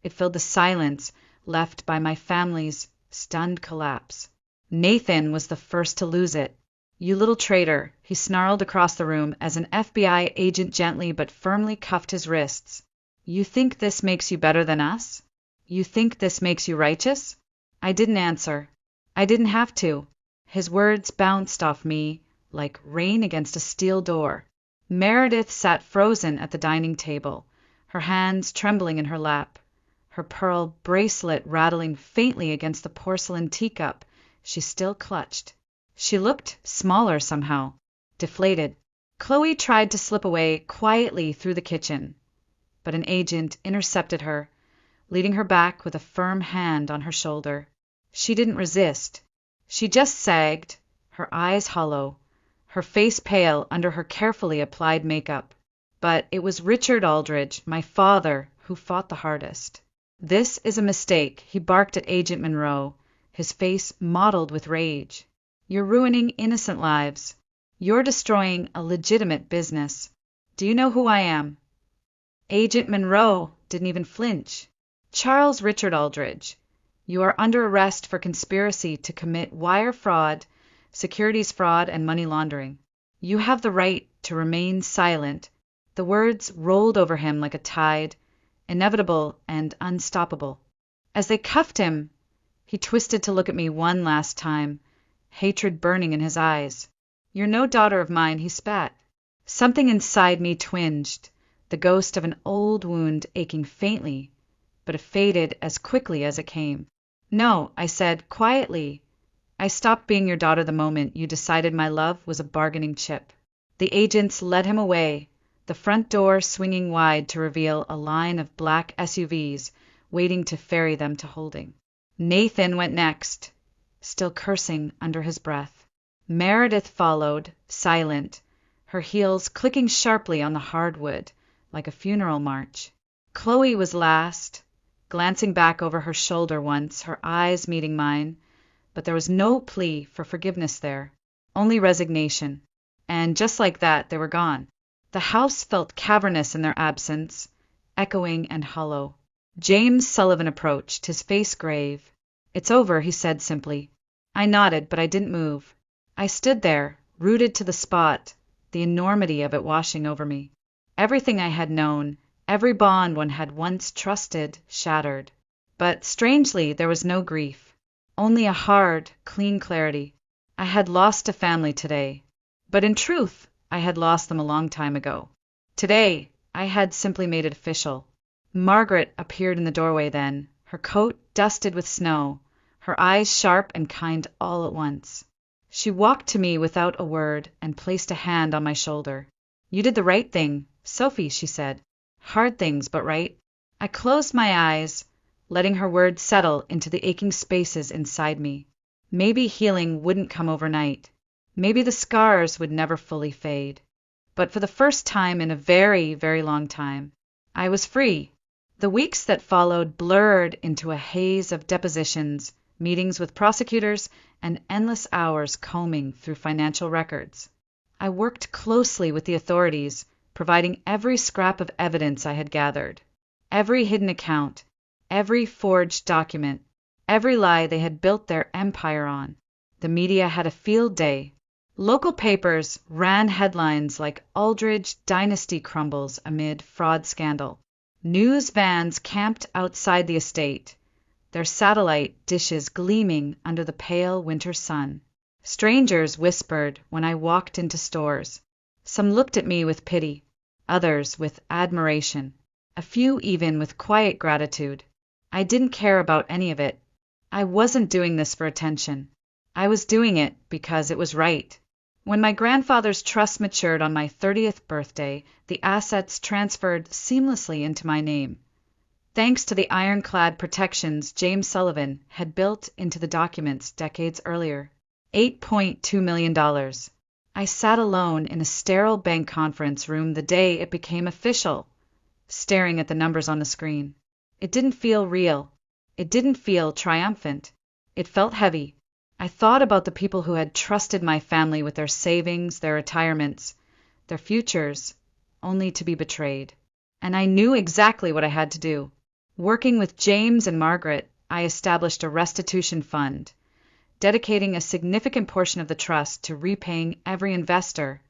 It filled the silence left by my family's stunned collapse. Nathan was the first to lose it. You little traitor, he snarled across the room as an FBI agent gently but firmly cuffed his wrists. You think this makes you better than us? You think this makes you righteous? I didn't answer. I didn't have to. His words bounced off me like rain against a steel door. Meredith sat frozen at the dining table, her hands trembling in her lap, her pearl bracelet rattling faintly against the porcelain teacup she still clutched. She looked smaller somehow, deflated. Chloe tried to slip away quietly through the kitchen, but an agent intercepted her, leading her back with a firm hand on her shoulder. She didn't resist. She just sagged, her eyes hollow, her face pale under her carefully applied makeup. But it was Richard Aldridge, my father, who fought the hardest. This is a mistake, he barked at Agent Monroe, his face mottled with rage. You're ruining innocent lives. You're destroying a legitimate business. Do you know who I am? Agent Monroe didn't even flinch. Charles Richard Aldridge, you are under arrest for conspiracy to commit wire fraud, securities fraud, and money laundering. You have the right to remain silent, The words rolled over him like a tide, inevitable and unstoppable. As they cuffed him, he twisted to look at me one last time, hatred burning in his eyes. "You're no daughter of mine," he spat. Something inside me twinged, the ghost of an old wound aching faintly, but it faded as quickly as it came. "No," I said, quietly. "I stopped being your daughter the moment you decided my love was a bargaining chip." The agents led him away, the front door swinging wide to reveal a line of black SUVs waiting to ferry them to holding. Nathan went next, still cursing under his breath. Meredith followed, silent, her heels clicking sharply on the hardwood like a funeral march. Chloe was last, glancing back over her shoulder once, her eyes meeting mine, but there was no plea for forgiveness there, only resignation. And just like that, they were gone. The house felt cavernous in their absence, echoing and hollow. James Sullivan approached, his face grave. "It's over," he said simply. I nodded, but I didn't move. I stood there, rooted to the spot, the enormity of it washing over me. Everything I had known, every bond one had once trusted, shattered. But strangely, there was no grief, only a hard, clean clarity. I had lost a family today, but in truth, I had lost them a long time ago. Today, I had simply made it official. Margaret appeared in the doorway then, her coat dusted with snow, her eyes sharp and kind all at once. She walked to me without a word and placed a hand on my shoulder. "You did the right thing, Sophie," she said. "Hard things, but right." I closed my eyes, letting her words settle into the aching spaces inside me. Maybe healing wouldn't come overnight. Maybe the scars would never fully fade. But for the first time in a very, very long time, I was free. The weeks that followed blurred into a haze of depositions, meetings with prosecutors, and endless hours combing through financial records. I worked closely with the authorities, providing every scrap of evidence I had gathered, every hidden account, every forged document, every lie they had built their empire on. The media had a field day. Local papers ran headlines like "Aldridge Dynasty Crumbles Amid Fraud Scandal." News vans camped outside the estate, their satellite dishes gleaming under the pale winter sun. Strangers whispered when I walked into stores. Some looked at me with pity, others with admiration, a few even with quiet gratitude. I didn't care about any of it. I wasn't doing this for attention. I was doing it because it was right. When my grandfather's trust matured on my 30th birthday, the assets transferred seamlessly into my name, thanks to the ironclad protections James Sullivan had built into the documents decades earlier. $8.2 million. I sat alone in a sterile bank conference room the day it became official, staring at the numbers on the screen. It didn't feel real. It didn't feel triumphant. It felt heavy. I thought about the people who had trusted my family with their savings, their retirements, their futures, only to be betrayed. And I knew exactly what I had to do. Working with James and Margaret, I established a restitution fund, dedicating a significant portion of the trust to repaying every investor,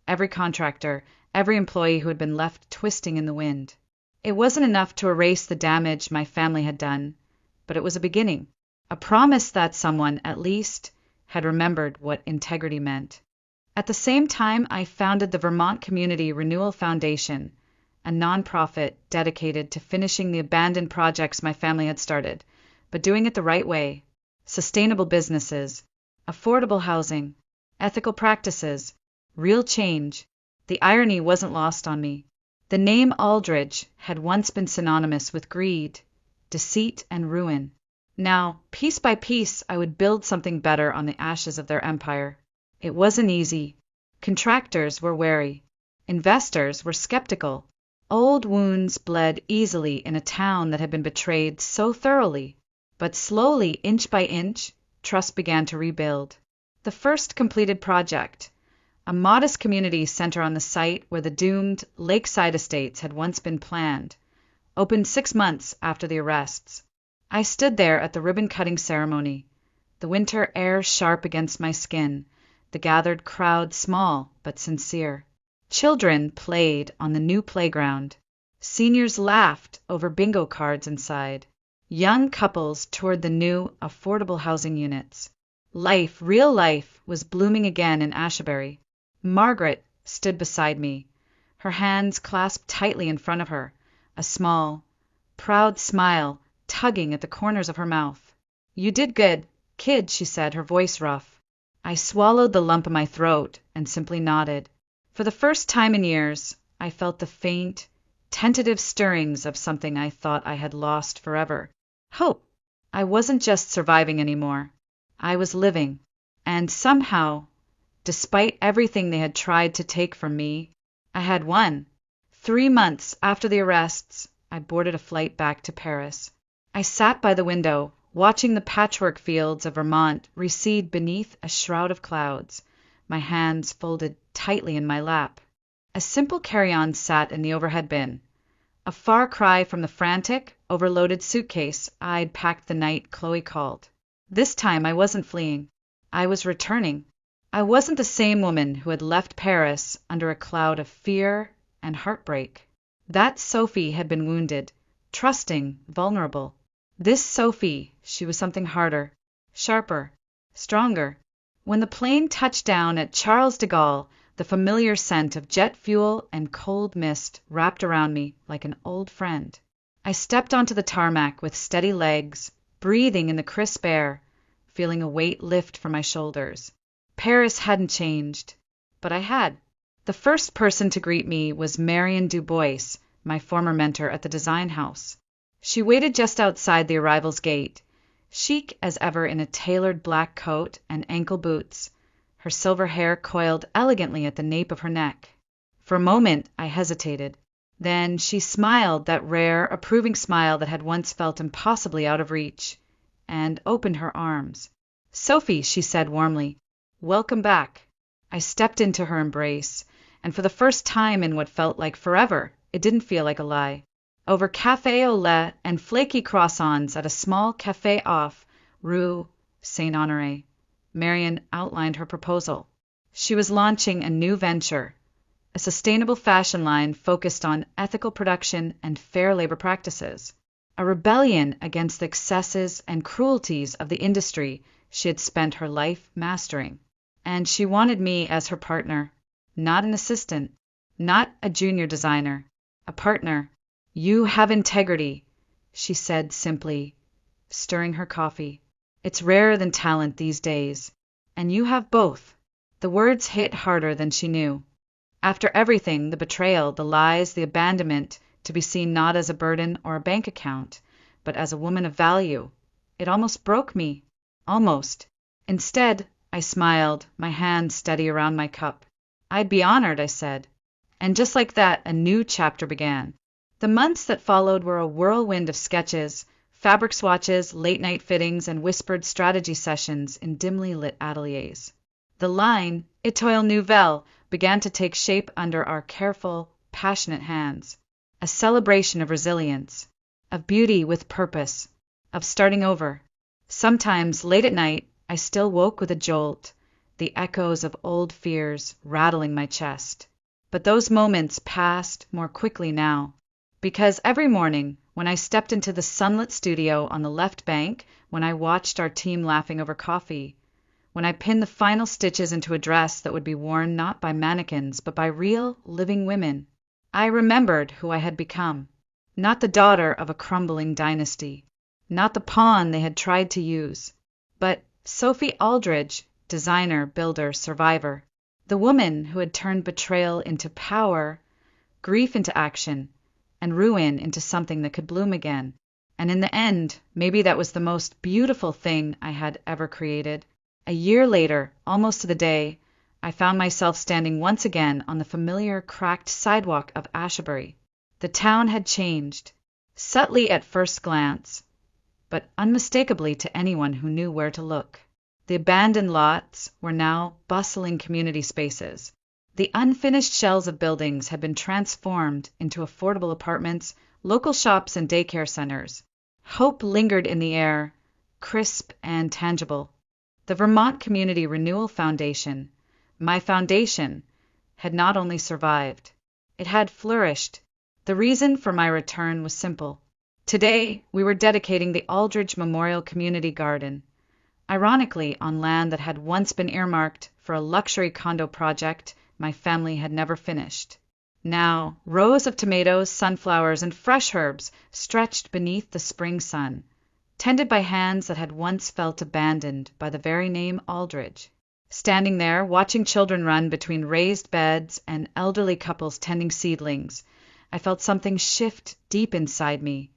every contractor, every employee who had been left twisting in the wind. It wasn't enough to erase the damage my family had done, but it was a beginning. A promise that someone, at least, had remembered what integrity meant. At the same time, I founded the Vermont Community Renewal Foundation, a nonprofit dedicated to finishing the abandoned projects my family had started, but doing it the right way. Sustainable businesses, affordable housing, ethical practices, real change. The irony wasn't lost on me. The name Aldridge had once been synonymous with greed, deceit, and ruin. Now, piece by piece, I would build something better on the ashes of their empire. It wasn't easy. Contractors were wary. Investors were skeptical. Old wounds bled easily in a town that had been betrayed so thoroughly. But slowly, inch by inch, trust began to rebuild. The first completed project, a modest community center on the site where the doomed lakeside estates had once been planned, opened 6 months after the arrests. I stood there at the ribbon-cutting ceremony, the winter air sharp against my skin, the gathered crowd small but sincere. Children played on the new playground. Seniors laughed over bingo cards inside. Young couples toured the new, affordable housing units. Life, real life, was blooming again in Asbury. Margaret stood beside me, her hands clasped tightly in front of her, a small, proud smile tugging at the corners of her mouth. "You did good, kid," she said, her voice rough. I swallowed the lump in my throat and simply nodded. For the first time in years, I felt the faint, tentative stirrings of something I thought I had lost forever. Hope. I wasn't just surviving anymore. I was living. And somehow, despite everything they had tried to take from me, I had won. 3 months after the arrests, I boarded a flight back to Paris. I sat by the window, watching the patchwork fields of Vermont recede beneath a shroud of clouds, my hands folded tightly in my lap. A simple carry-on sat in the overhead bin, a far cry from the frantic, overloaded suitcase I'd packed the night Chloe called. This time I wasn't fleeing. I was returning. I wasn't the same woman who had left Paris under a cloud of fear and heartbreak. That Sophie had been wounded, trusting, vulnerable. This Sophie, she was something harder, sharper, stronger. When the plane touched down at Charles de Gaulle, the familiar scent of jet fuel and cold mist wrapped around me like an old friend. I stepped onto the tarmac with steady legs, breathing in the crisp air, feeling a weight lift from my shoulders. Paris hadn't changed, but I had. The first person to greet me was Marion Dubois, my former mentor at the design house. She waited just outside the arrival's gate, chic as ever in a tailored black coat and ankle boots, her silver hair coiled elegantly at the nape of her neck. For a moment I hesitated. Then she smiled that rare, approving smile that had once felt impossibly out of reach, and opened her arms. "Sophie," she said warmly, "welcome back." I stepped into her embrace, and for the first time in what felt like forever, it didn't feel like a lie. Over café au lait and flaky croissants at a small café off Rue Saint-Honoré, Marion outlined her proposal. She was launching a new venture, a sustainable fashion line focused on ethical production and fair labor practices, a rebellion against the excesses and cruelties of the industry she had spent her life mastering. And she wanted me as her partner, not an assistant, not a junior designer, a partner. "You have integrity," she said simply, stirring her coffee. "It's rarer than talent these days, and you have both." The words hit harder than she knew. After everything, the betrayal, the lies, the abandonment, to be seen not as a burden or a bank account, but as a woman of value, it almost broke me. Almost. Instead, I smiled, my hand steady around my cup. "I'd be honored," I said. And just like that, a new chapter began. The months that followed were a whirlwind of sketches, fabric swatches, late-night fittings, and whispered strategy sessions in dimly lit ateliers. The line, Étoile Nouvelle, began to take shape under our careful, passionate hands. A celebration of resilience, of beauty with purpose, of starting over. Sometimes, late at night, I still woke with a jolt, the echoes of old fears rattling my chest. But those moments passed more quickly now. Because every morning, when I stepped into the sunlit studio on the left bank, when I watched our team laughing over coffee, when I pinned the final stitches into a dress that would be worn not by mannequins, but by real, living women, I remembered who I had become. Not the daughter of a crumbling dynasty, not the pawn they had tried to use, but Sophie Aldridge, designer, builder, survivor, the woman who had turned betrayal into power, grief into action, and ruin into something that could bloom again. And in the end, maybe that was the most beautiful thing I had ever created. A year later, almost to the day, I found myself standing once again on the familiar cracked sidewalk of Asbury. The town had changed, subtly at first glance, but unmistakably to anyone who knew where to look. The abandoned lots were now bustling community spaces. The unfinished shells of buildings had been transformed into affordable apartments, local shops, and daycare centers. Hope lingered in the air, crisp and tangible. The Vermont Community Renewal Foundation, my foundation, had not only survived, it had flourished. The reason for my return was simple. Today, we were dedicating the Aldridge Memorial Community Garden, ironically on land that had once been earmarked for a luxury condo project my family had never finished. Now, rows of tomatoes, sunflowers, and fresh herbs stretched beneath the spring sun, tended by hands that had once felt abandoned by the very name Aldridge. Standing there, watching children run between raised beds and elderly couples tending seedlings, I felt something shift deep inside me,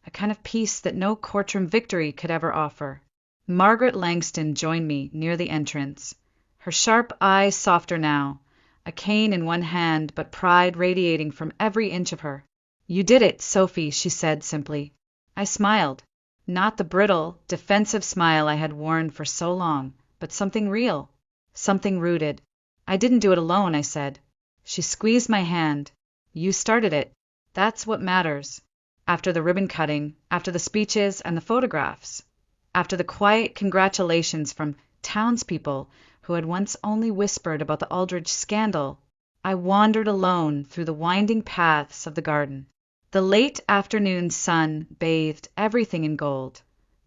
a kind of peace that no courtroom victory could ever offer. Margaret Langston joined me near the entrance, her sharp eyes softer now, a cane in one hand but pride radiating from every inch of her. "You did it, Sophie," she said simply. I smiled, not the brittle, defensive smile I had worn for so long, but something real, something rooted. "I didn't do it alone," I said. She squeezed my hand. "You started it. That's what matters." After the ribbon cutting, after the speeches and the photographs, after the quiet congratulations from townspeople who had once only whispered about the Aldridge scandal, I wandered alone through the winding paths of the garden. The late afternoon sun bathed everything in gold,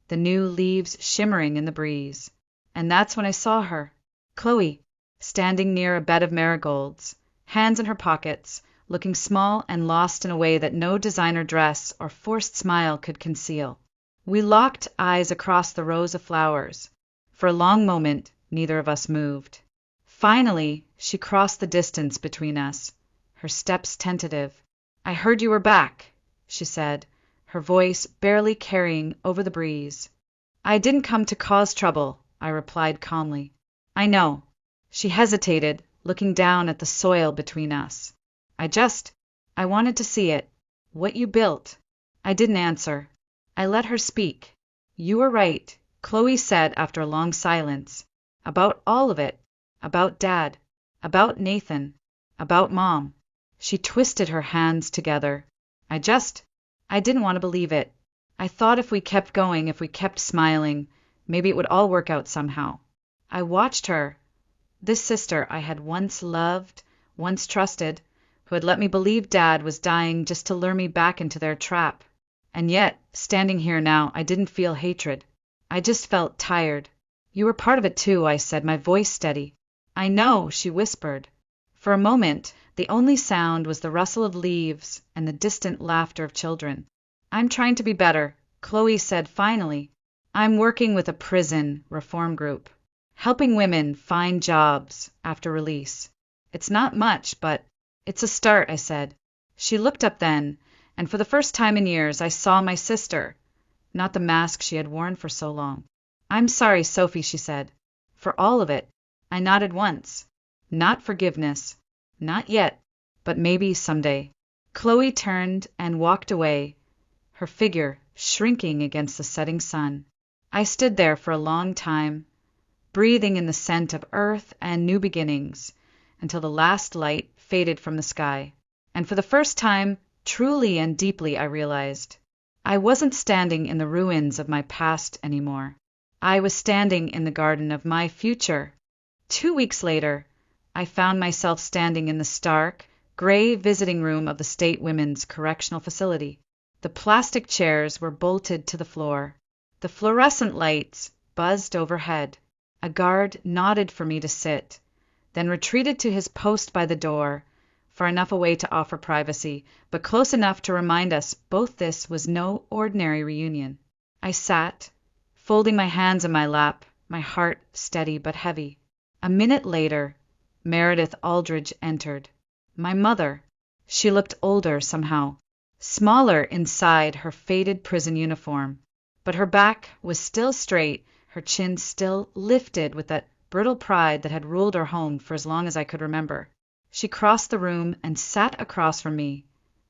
the new leaves shimmering in the breeze. And that's when I saw her, Chloe, standing near a bed of marigolds, hands in her pockets, looking small and lost in a way that no designer dress or forced smile could conceal. We locked eyes across the rows of flowers. For a long moment, neither of us moved. Finally, she crossed the distance between us, her steps tentative. "I heard you were back," she said, her voice barely carrying over the breeze. "I didn't come to cause trouble," I replied calmly. "I know." She hesitated, looking down at the soil between us. I wanted to see it. What you built." I didn't answer. I let her speak. "You were right," Chloe said after a long silence. "About all of it. About Dad. About Nathan. About Mom." She twisted her hands together. I didn't want to believe it. I thought if we kept going, if we kept smiling, maybe it would all work out somehow. I watched her, this sister I had once loved, once trusted, who had let me believe Dad was dying just to lure me back into their trap. And yet, standing here now, I didn't feel hatred. I just felt tired. "You were part of it too," I said, my voice steady. "I know," she whispered. For a moment, the only sound was the rustle of leaves and the distant laughter of children. "I'm trying to be better," Chloe said finally. "I'm working with a prison reform group, helping women find jobs after release. It's not much, but it's a start," I said. She looked up then, and for the first time in years I saw my sister, not the mask she had worn for so long. "I'm sorry, Sophie," she said. "For all of it." I nodded once. "Not forgiveness. Not yet. But maybe someday." Chloe turned and walked away, her figure shrinking against the setting sun. I stood there for a long time, breathing in the scent of earth and new beginnings, until the last light faded from the sky. And for the first time, truly and deeply, I realized I wasn't standing in the ruins of my past anymore. I was standing in the garden of my future. 2 weeks later, I found myself standing in the stark, gray visiting room of the State Women's Correctional Facility. The plastic chairs were bolted to the floor. The fluorescent lights buzzed overhead. A guard nodded for me to sit, then retreated to his post by the door, far enough away to offer privacy, but close enough to remind us both this was no ordinary reunion. I sat, folding my hands in my lap, my heart steady but heavy. A minute later, Meredith Aldridge entered. My mother. She looked older somehow, smaller inside her faded prison uniform, but her back was still straight, her chin still lifted with that brittle pride that had ruled her home for as long as I could remember. She crossed the room and sat across from me,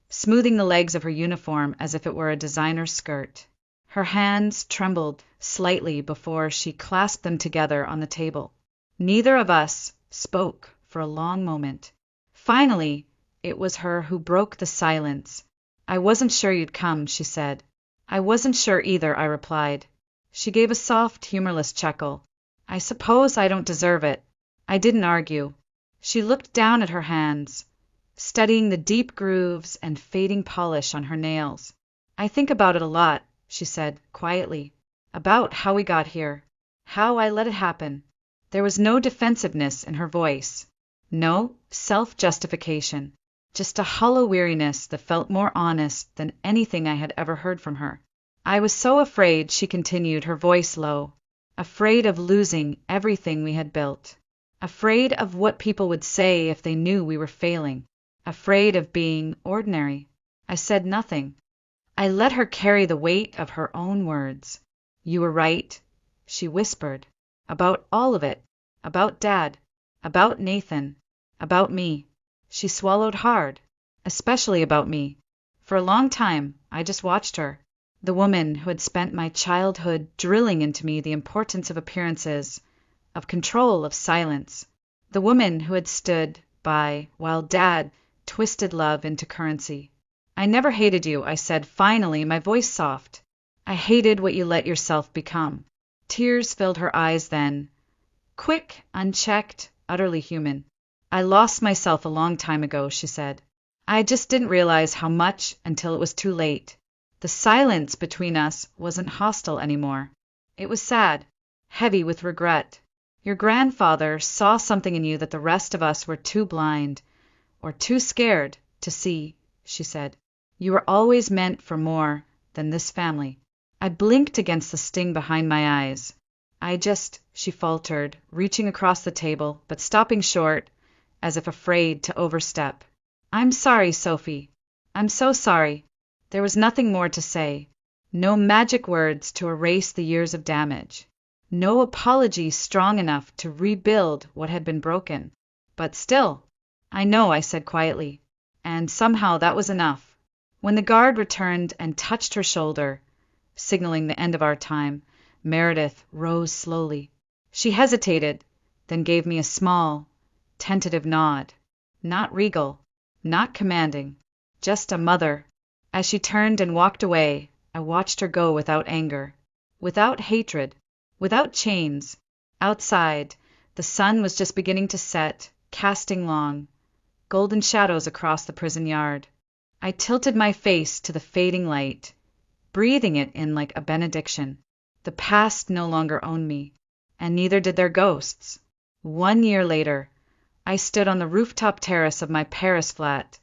smoothing the legs of her uniform as if it were a designer skirt. Her hands trembled slightly before she clasped them together on the table. Neither of us spoke for a long moment. Finally, it was her who broke the silence. "I wasn't sure you'd come," she said. "I wasn't sure either," I replied. She gave a soft, humorless chuckle. "I suppose I don't deserve it." I didn't argue. She looked down at her hands, studying the deep grooves and fading polish on her nails. I think about it a lot, she said, quietly. About how we got here. How I let it happen. There was no defensiveness in her voice. No self-justification. Just a hollow weariness that felt more honest than anything I had ever heard from her. I was so afraid, she continued, her voice low. Afraid of losing everything we had built. Afraid of what people would say if they knew we were failing. Afraid of being ordinary. I said nothing. I let her carry the weight of her own words. You were right, she whispered. About all of it. About Dad. About Nathan. About me. She swallowed hard. Especially about me. For a long time, I just watched her. The woman who had spent my childhood drilling into me the importance of appearances, of control, of silence. The woman who had stood by while Dad twisted love into currency. I never hated you, I said, finally, my voice soft. I hated what you let yourself become. Tears filled her eyes then. Quick, unchecked, utterly human. I lost myself a long time ago, she said. I just didn't realize how much until it was too late. The silence between us wasn't hostile anymore. It was sad, heavy with regret. Your grandfather saw something in you that the rest of us were too blind, or too scared, to see, she said. You were always meant for more than this family. I blinked against the sting behind my eyes. She faltered, reaching across the table, but stopping short, as if afraid to overstep. I'm sorry, Sophie. I'm so sorry. There was nothing more to say. No magic words to erase the years of damage. No apology strong enough to rebuild what had been broken. But still, I know, I said quietly. And somehow that was enough. When the guard returned and touched her shoulder, signaling the end of our time, Meredith rose slowly. She hesitated, then gave me a small, tentative nod. Not regal, not commanding, just a mother. As she turned and walked away, I watched her go without anger, without hatred, without chains. Outside, the sun was just beginning to set, casting long, golden shadows across the prison yard. I tilted my face to the fading light, breathing it in like a benediction. The past no longer owned me, and neither did their ghosts. 1 year later, I stood on the rooftop terrace of my Paris flat,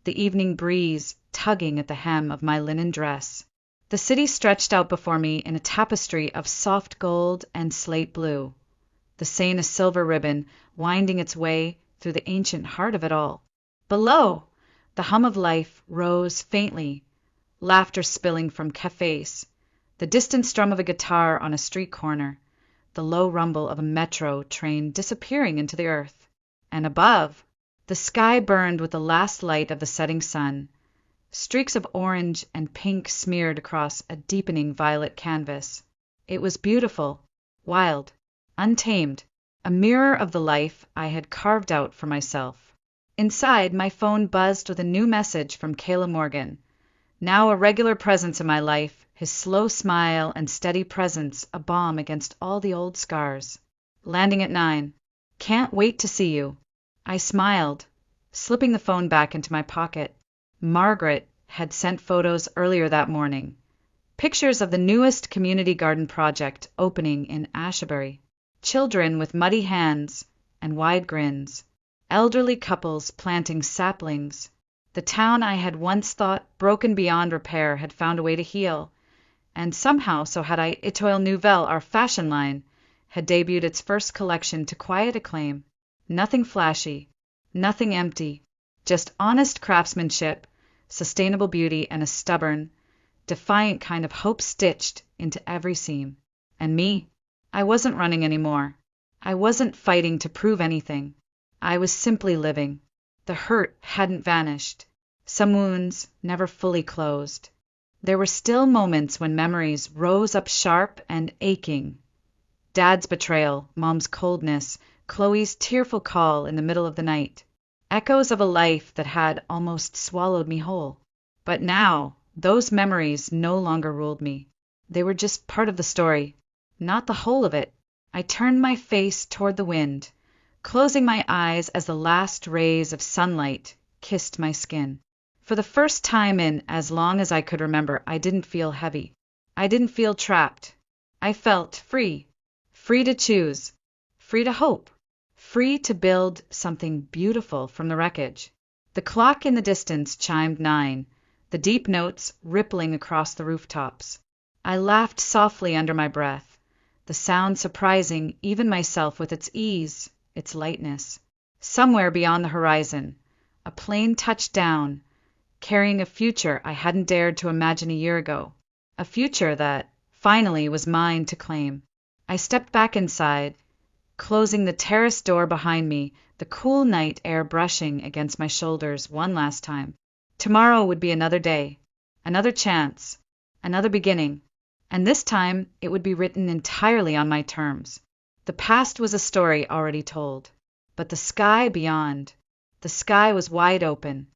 the evening breeze tugging at the hem of my linen dress. The city stretched out before me in a tapestry of soft gold and slate blue, the Seine a silver ribbon winding its way through the ancient heart of it all. Below, the hum of life rose faintly, laughter spilling from cafes, the distant strum of a guitar on a street corner, the low rumble of a metro train disappearing into the earth. And above, the sky burned with the last light of the setting sun. Streaks of orange and pink smeared across a deepening violet canvas. It was beautiful, wild, untamed, a mirror of the life I had carved out for myself. Inside, my phone buzzed with a new message from Kayla Morgan. Now a regular presence in my life, his slow smile and steady presence a balm against all the old scars. Landing at 9. Can't wait to see you. I smiled, slipping the phone back into my pocket. Margaret had sent photos earlier that morning. Pictures of the newest community garden project opening in Asbury. Children with muddy hands and wide grins. Elderly couples planting saplings. The town I had once thought broken beyond repair had found a way to heal. And somehow, so had I, Etoile Nouvelle, our fashion line, had debuted its first collection to quiet acclaim. Nothing flashy, nothing empty, just honest craftsmanship, sustainable beauty, and a stubborn, defiant kind of hope stitched into every seam. And me? I wasn't running anymore. I wasn't fighting to prove anything. I was simply living. The hurt hadn't vanished. Some wounds never fully closed. There were still moments when memories rose up sharp and aching. Dad's betrayal, Mom's coldness, Chloe's tearful call in the middle of the night. Echoes of a life that had almost swallowed me whole. But now, those memories no longer ruled me. They were just part of the story, not the whole of it. I turned my face toward the wind, closing my eyes as the last rays of sunlight kissed my skin. For the first time in as long as I could remember, I didn't feel heavy. I didn't feel trapped. I felt free. Free to choose. Free to hope. Free to build something beautiful from the wreckage. The clock in the distance chimed 9, the deep notes rippling across the rooftops. I laughed softly under my breath, the sound surprising even myself with its ease, its lightness. Somewhere beyond the horizon, a plane touched down, carrying a future I hadn't dared to imagine a year ago. A future that, finally, was mine to claim. I stepped back inside, closing the terrace door behind me, the cool night air brushing against my shoulders one last time. Tomorrow would be another day, another chance, another beginning, and this time it would be written entirely on my terms. The past was a story already told, but the sky beyond, the sky was wide open,